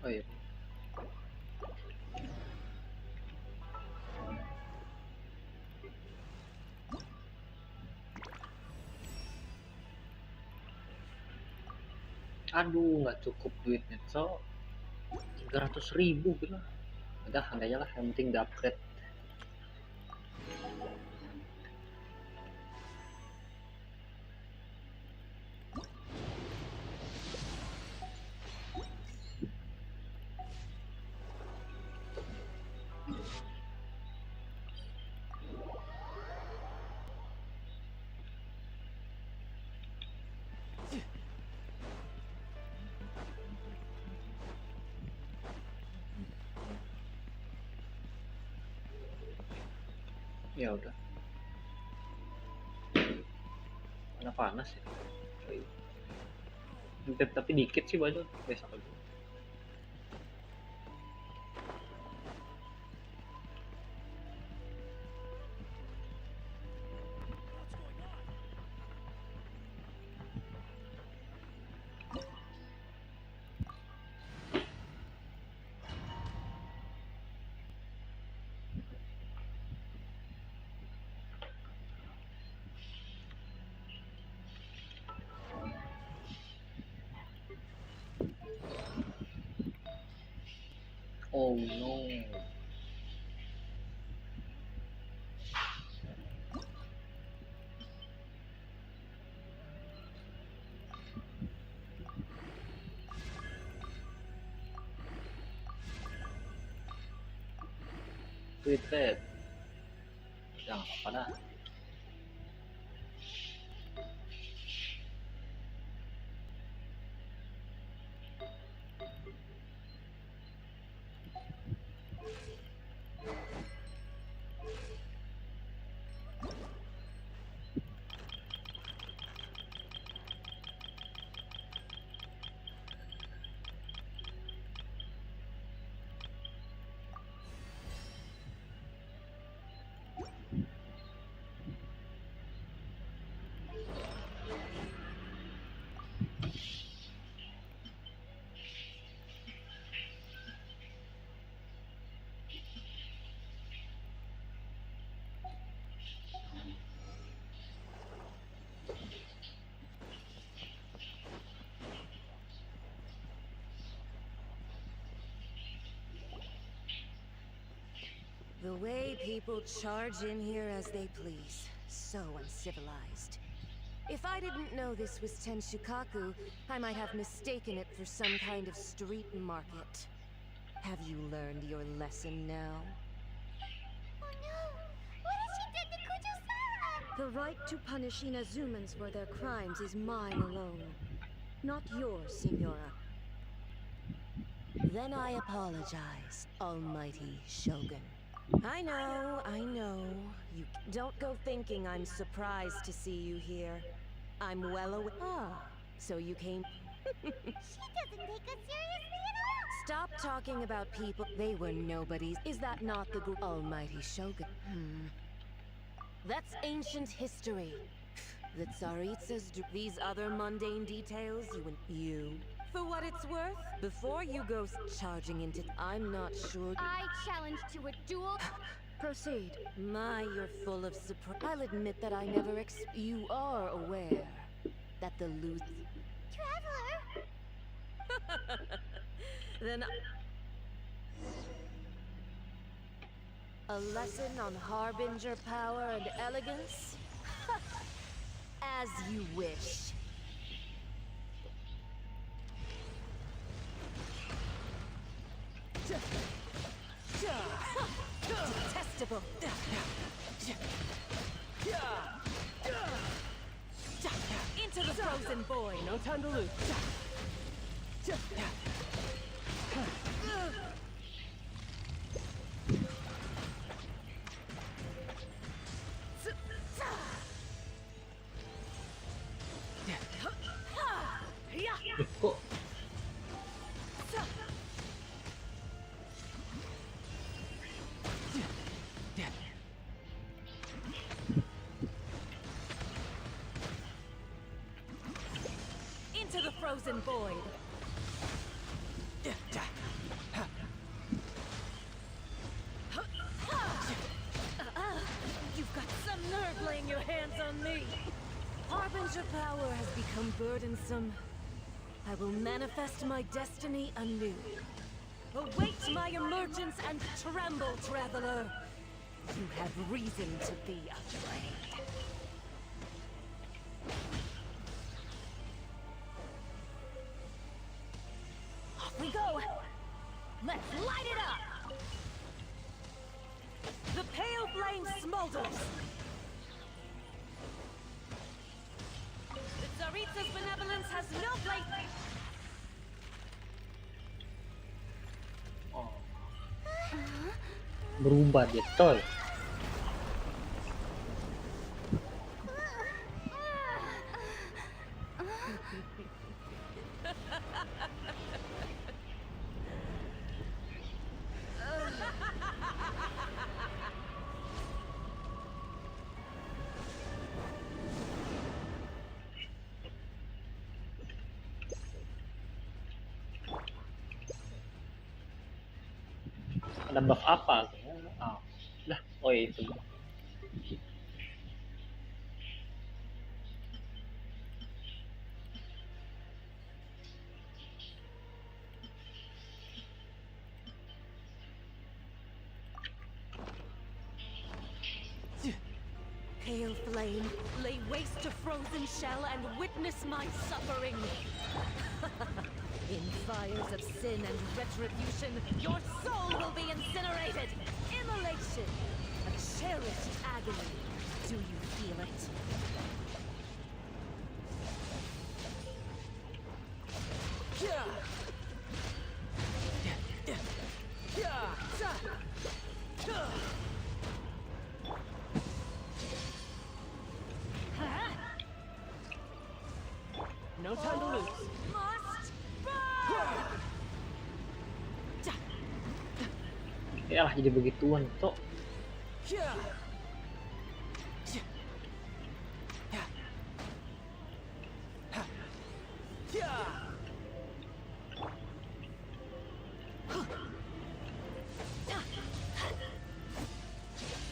Oh iya. Aduh, nggak cukup duitnya, so 300.000 gitu. Udah, santai aja lah, yang penting udah upgrade. Ya udah. Mana panas ya? Tapi dikit sih baju, besok aja. Oh no. tweeted. Ya nggak apa-apa dah. The way people charge in here as they please. So uncivilized. If I didn't know this was Tenshukaku, I might have mistaken it for some kind of street market. Have you learned your lesson now? Oh no! What has she done to Kujo-san? The right to punish Inazumans for their crimes is mine alone. Not yours, Signora. Then I apologize, Almighty Shogun. I know. You don't go thinking I'm surprised to see you here. I'm well aware. Ah, so you came. She doesn't take us seriously at all! Stop talking about people. They were nobodies. Is that not the Almighty Shogun? That's ancient history. The Tsaritsa's these other mundane details, you. For what it's worth, before you go charging into, I'm not sure. I challenge to a duel. Proceed. My, you're full of surprise. I'll admit that I never you are aware that the Luth. Traveler! Then a lesson on Harbinger power and elegance? As you wish. Detestable. Into the frozen void. No time to lose. Kok into the frozen void. You've got some nerve laying your hands on me. Harbinger power has become burdensome. I will manifest my destiny anew. Await my emergence and tremble, traveler. You have reason to be afraid. Off we go! Let's light it up! The pale flame smolders! The Tsaritsa's benevolence has no place... berubah dia, coy. Ada buff apa? Oh, lah, oh itu. Pale flame, lay waste to frozen shell and witness my suffering. In fires of sin and retribution, your soul will be incinerated. Immolation. No time to lose. Ya lah jadi begituan, Cok.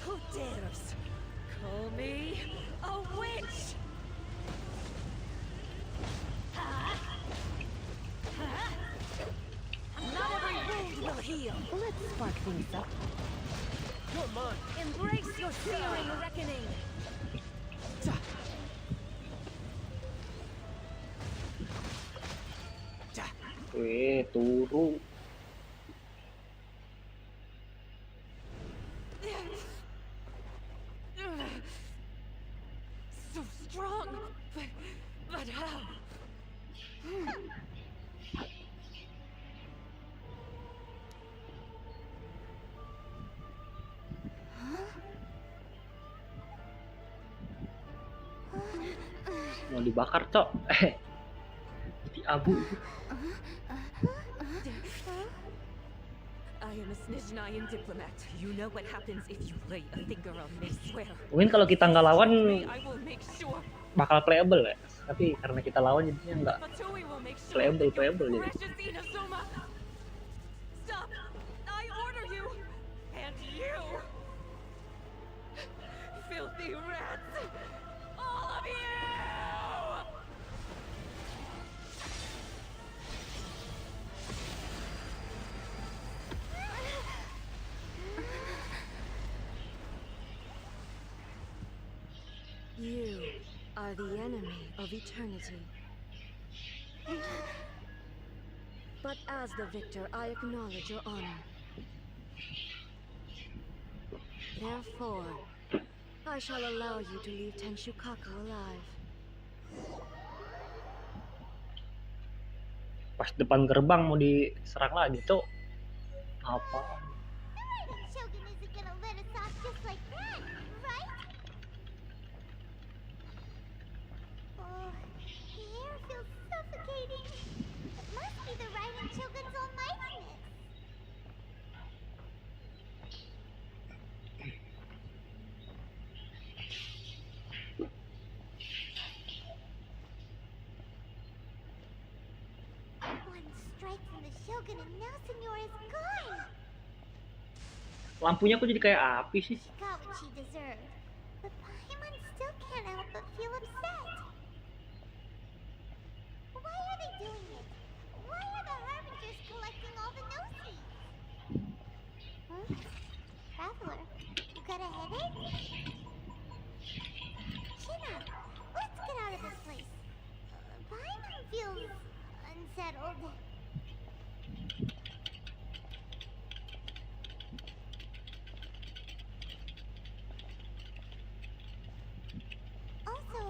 Who dares call me a witch? Not every wound will heal. Let's spark things up. Come on, embrace your searing reckoning. Weh, turu. So strong, but how? Mau dibakar, Cok. Di abu. I am a Snezhnayan diplomat. You know what happens if you lay a finger on me, swear. Mungkin kalau kita nggak lawan I will make sure. bakal playable ya. Tapi karena kita lawan jadinya nggak playable jadi. Precious Inazuma! Stop! I order you! And you! Filthy rats! All of you! You are the enemy of eternity. But as the victor, I acknowledge your honor. Therefore, I shall allow you to leave Tenshukaku alive. Pas depan gerbang mau diserang lagi, Cok. Apa? Shogun isn't gonna let us off just like that, right? Oh, the air feels suffocating. It must be the Raiden Shogun's almightiness. One strike from the Shogun and now Senor is gone. Lampunya kok jadi kayak api sih? She got what she deserved, but Paimon still can't help but feel upset. Why are they doing it? Why are the Harbingers collecting all the no-seeds? Huh? Traveler, you got a headache? Chin up. Let's get out of this place. Paimon feels unsettled. Also,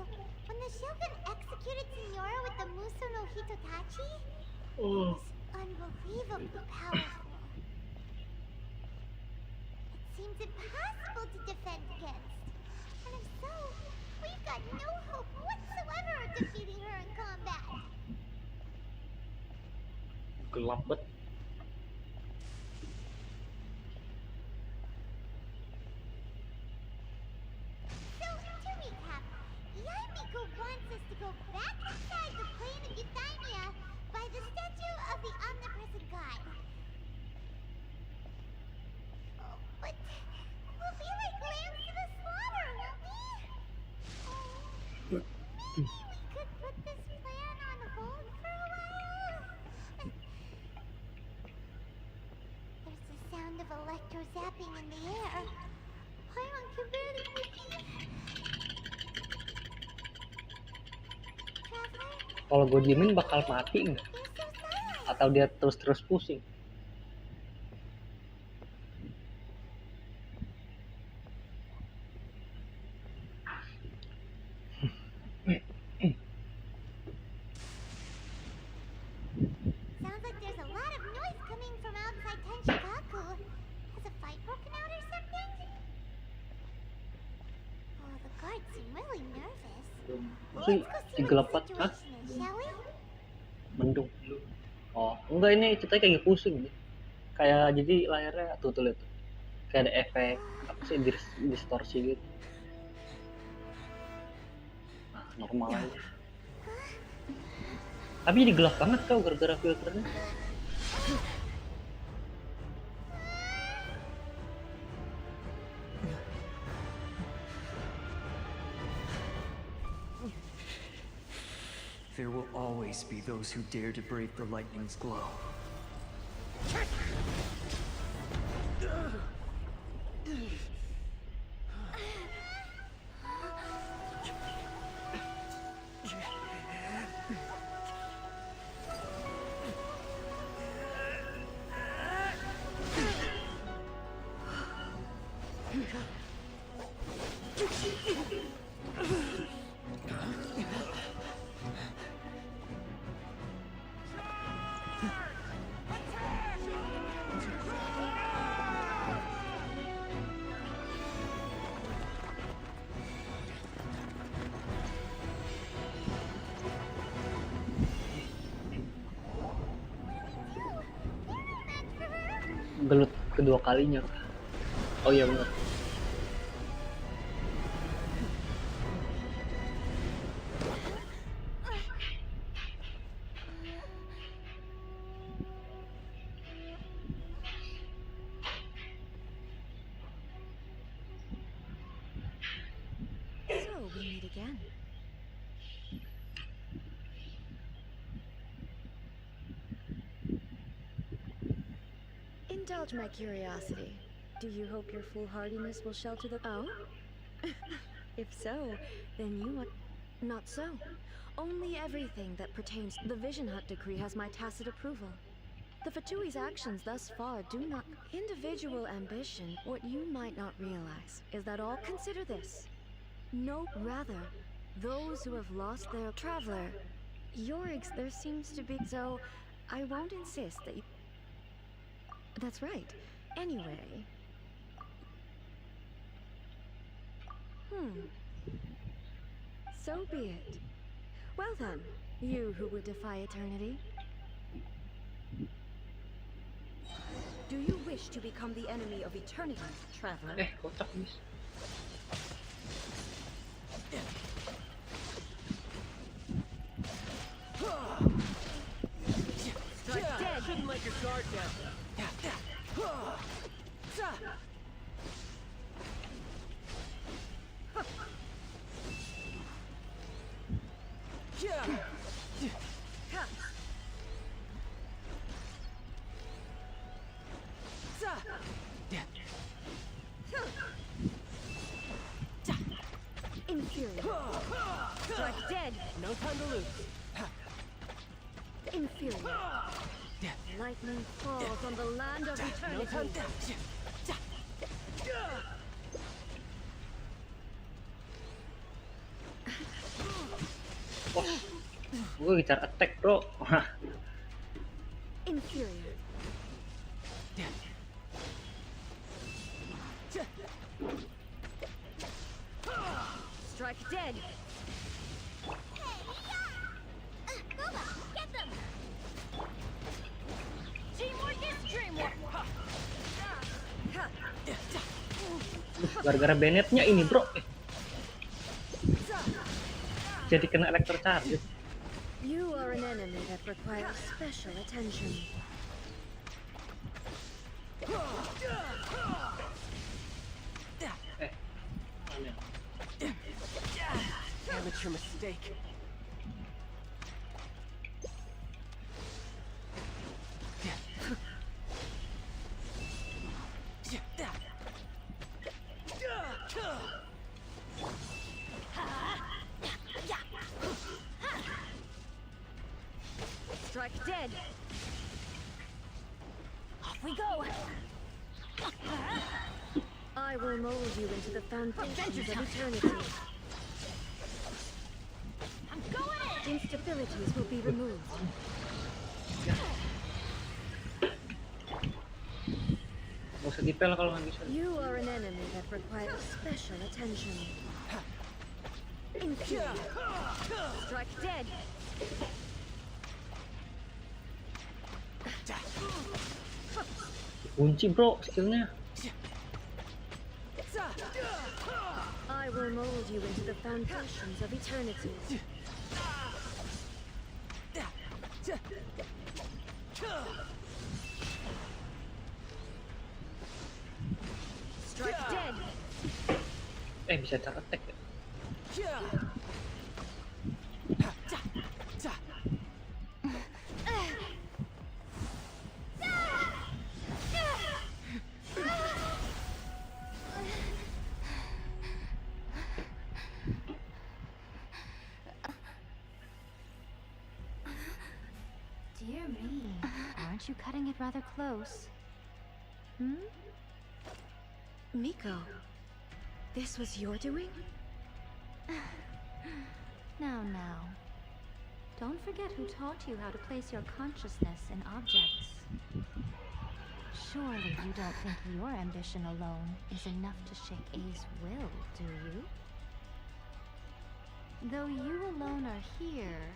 when the Shogun executed Senora with the Muso no Hitotachi, it was unbelievably powerful. It seems impossible to defend against. And if so, we've got no hope whatsoever of defeating her in combat. Gelap bet. So, to recap, Yaimiko wants us to go back inside the plane of Euthymia by the statue of the omnipresent god. Oh, but we'll be like lambs to the slaughter, won't we? Oh, maybe we could put this plan on hold for a while. There's the sound of electro zapping in the air. Paimon can barely breathe. Kalau gue diemin bakal mati nggak? Atau dia terus pusing? Sounds like there's a lot of noise coming from outside Tenshukaku. Has a fight broken out or something? Maksudnya digelap banget, hah? Mendung. Oh, enggak, ini ceritanya kayak pusing nih. Kayak jadi layarnya tuh lihat. Kayak ada efek apa sih distorsi gitu. Nah, normal aja. Tapi jadi gelap banget kau gara-gara filternya. There will always be those who dare to brave the lightning's glow. Gelut kedua kalinya. Oh iya benar. So we meet again. Indulge my curiosity. Do you hope your foolhardiness will shelter the— Oh? If so, then you are— Not so. Only everything that pertains— The Vision Hut decree has my tacit approval. The Fatui's actions thus far do not— Individual ambition, what you might not realize, is that all— Consider this. No, rather, those who have lost their— Traveler, there seems to be— So, I won't insist that you— That's right. Anyway. So be it. Well then, you who would defy eternity. Do you wish to become the enemy of eternity, traveler? Kotak nih. Dead. Shouldn't let your guard down. Inferior. Strike dead. No time to lose. Inferior. Lightning falls on the land of eternity. Wah, gue gitar attack bro. Inferior. Strike dead. Get them! Teamwork is dreamwork! Gara-gara Bennett-nya ini bro. Jadi kena electro charge. You are an enemy that requires special attention. Amateur mistake. Strike dead. Off we go. I will mold you into the foundations of eternity. I'm going in! Instabilities will be removed. Gak usah dipel kalau nggak bisa. You are an enemy that requires special attention. Inferior. Strike dead. Kunci bro skillnya. I will mold you into the foundations of eternity. Strike dead. Bisa cara attack ya? Dear me, aren't you cutting it rather close? Miko, this was your doing? Now. Don't forget who taught you how to place your consciousness in objects. Surely you don't think your ambition alone is enough to shake A's will, do you? Though you alone are here,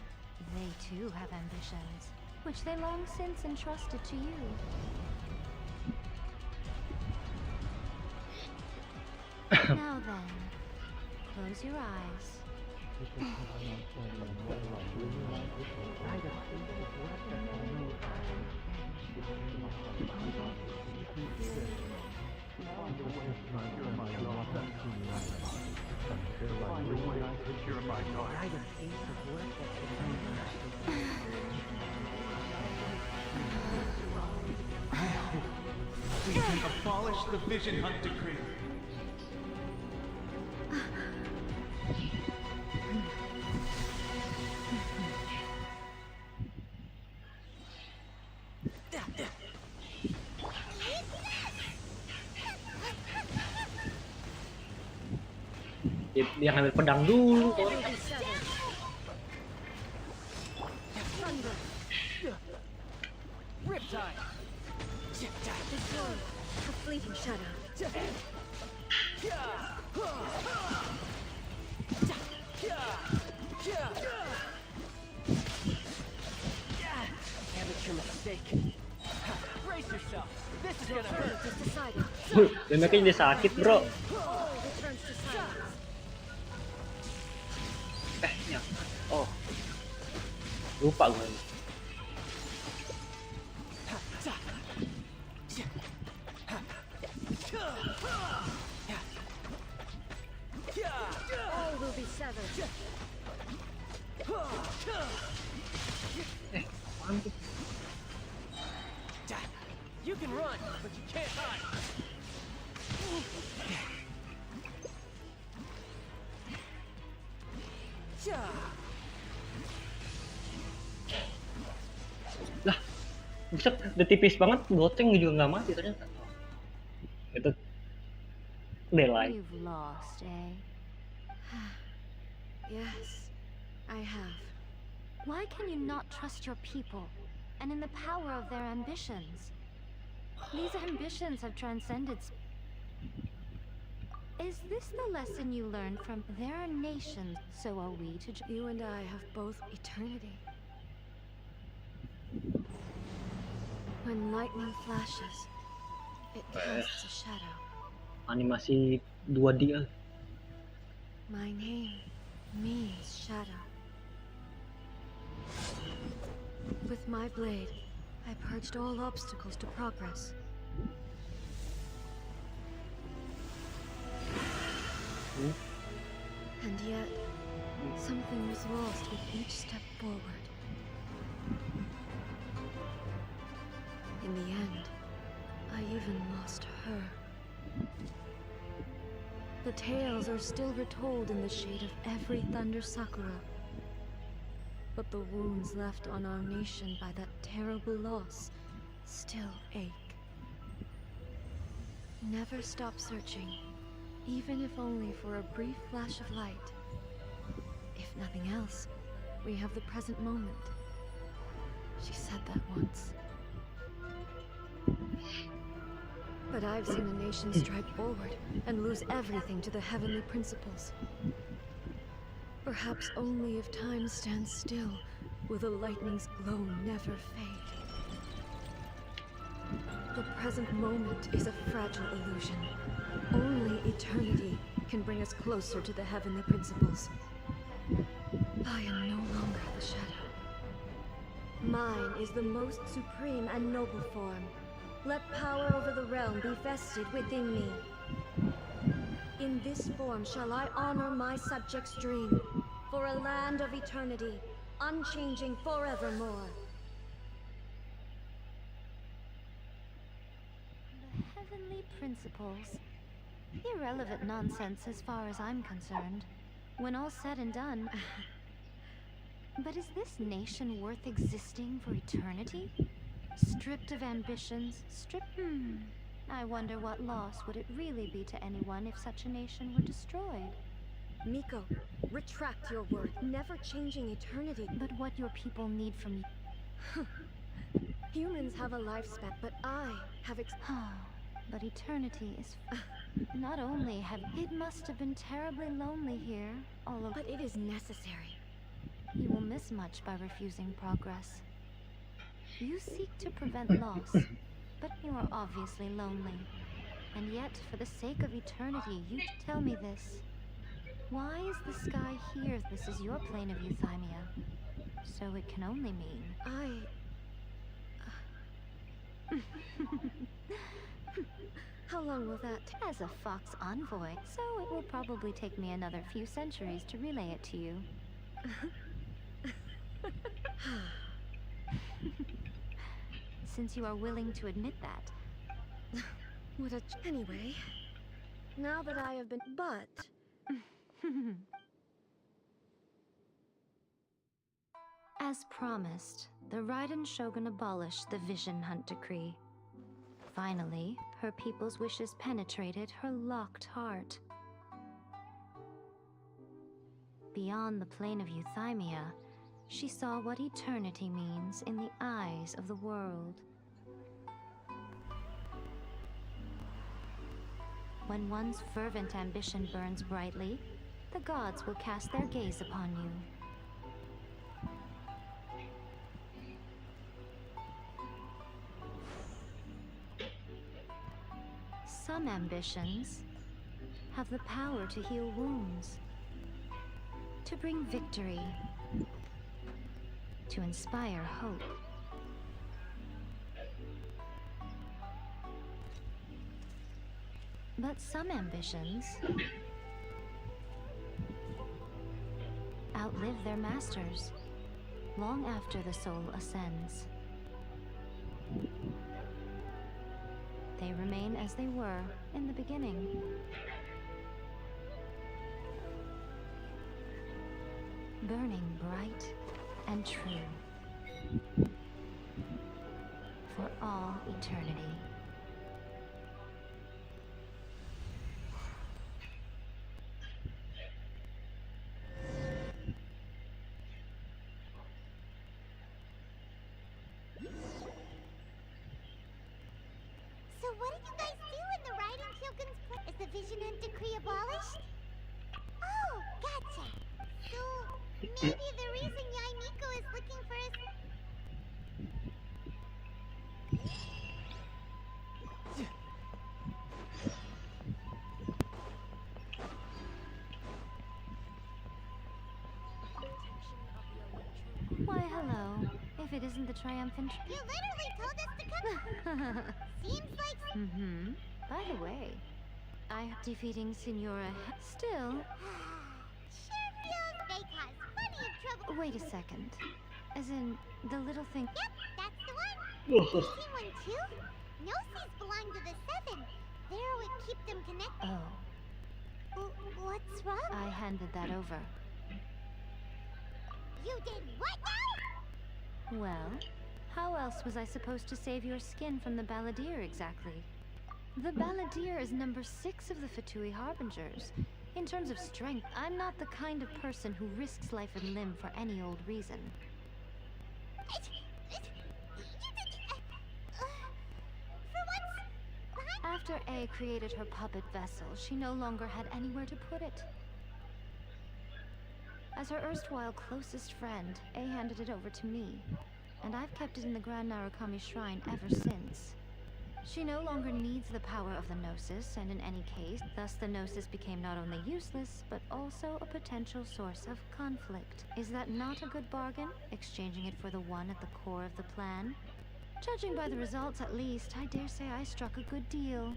they too have ambitions, which they long since entrusted to you. Now then, close your eyes. We can abolish the Vision Hunt Decree. Dia ngambil pedang dulu kok. A fleeting shadow. Amateur mistake. Brace yourself. This is gonna hurt. Damage-nya jadi sakit, bro. Oh. Lupa gue. All will be severed. Mantap. You can run, but you can't hide. Lah, bisa udah tipis banget, goteng juga nggak mati ternyata. Itu daylight. You've lost, eh? Yes, I have. Why can you not trust your people and in the power of their ambitions? These ambitions have transcended. Is this the lesson you learned from their nations? So are we to. You and I have both eternity. When lightning flashes, it casts a shadow. Animasi 2D. My name means shadow. With my blade, I purged all obstacles to progress. And yet, something was lost with each step forward. In the end, I even lost her. The tales are still retold in the shade of every Thunder Sakura. But the wounds left on our nation by that terrible loss still ache. Never stop searching, even if only for a brief flash of light. If nothing else, we have the present moment. She said that once. But I've seen a nation strike forward and lose everything to the heavenly principles. Perhaps only if time stands still will the lightning's glow never fade. The present moment is a fragile illusion. Only eternity can bring us closer to the heavenly principles. I am no longer the shadow. Mine is the most supreme and noble form. Let power over the realm be vested within me. In this form shall I honor my subjects' dream, for a land of eternity, unchanging forevermore. The heavenly principles. Irrelevant nonsense as far as I'm concerned. When all's said and done. But is this nation worth existing for eternity? Stripped of ambitions, I wonder what loss would it really be to anyone if such a nation were destroyed? Miko, retract your word. Never changing eternity. But what your people need from you. Humans have a lifespan, but I have But eternity is... Not only have... It must have been terribly lonely here, all alone. But it is necessary. You will miss much by refusing progress. You seek to prevent loss, but you are obviously lonely. And yet, for the sake of eternity, you tell me this. Why is the sky here if this is your plane of euthymia? So it can only mean... How long will that take? As a fox envoy, so it will probably take me another few centuries to relay it to you. Since you are willing to admit that. Anyway, now that I have been... But... As promised, the Raiden Shogun abolished the Vision Hunt Decree. Finally, her people's wishes penetrated her locked heart. Beyond the plane of euthymia, she saw what eternity means in the eyes of the world. When one's fervent ambition burns brightly, the gods will cast their gaze upon you. Some ambitions have the power to heal wounds, to bring victory, to inspire hope. But some ambitions outlive their masters long after the soul ascends. They remain as they were in the beginning. Burning bright and true for all eternity. So what did you guys do in the Raiden Shogun's place? Is the Vision Hunt Decree abolished? Oh, gotcha. So maybe the reason Yai Miko is looking for us... Why, hello. If it isn't the triumphant... You literally told us to come... Seems like... By the way, defeating Signora... Still... Sure feels they cause plenty of trouble. Wait a second. As in, the little thing... Yep, that's the one. You see one too? Gnosies belong to the Seven. They're what keep them connected. Oh. What's wrong? I handed that over. You did what now? Well, how else was I supposed to save your skin from the Balladeer exactly? The Balladeer is number 6 of the Fatui Harbingers. In terms of strength, I'm not the kind of person who risks life and limb for any old reason. After A created her puppet vessel, she no longer had anywhere to put it. As her erstwhile closest friend, A handed it over to me, and I've kept it in the Grand Narukami Shrine ever since. She no longer needs the power of the Gnosis, and in any case, thus the Gnosis became not only useless, but also a potential source of conflict. Is that not a good bargain, exchanging it for the one at the core of the plan? Judging by the results at least, I dare say I struck a good deal.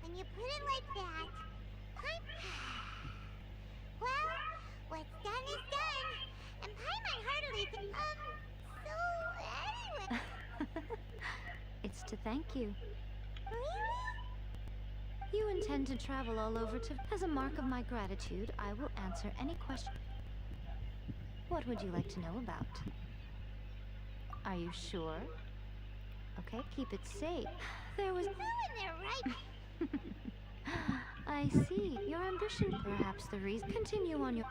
When you put it like that, well, what's done is done, and Paimon heartily so anyway. It's to thank you. Really? You intend to travel all over to... As a mark of my gratitude, I will answer any question. What would you like to know about? Are you sure? Okay, keep it safe. There was... Who in their right... I see. Your ambition, perhaps the reason. Continue on your...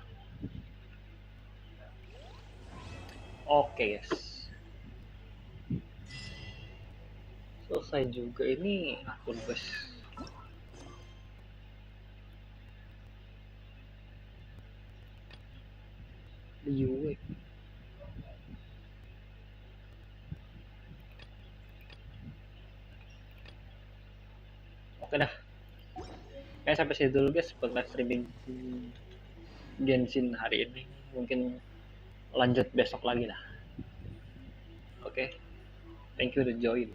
Oke, guys. Selesai juga ini akun guys. Di UE. Oke dah. Kayak sampai situ dulu guys buat live streaming Genshin hari ini. Mungkin lanjut besok lagi lah. Oke. Thank you udah join.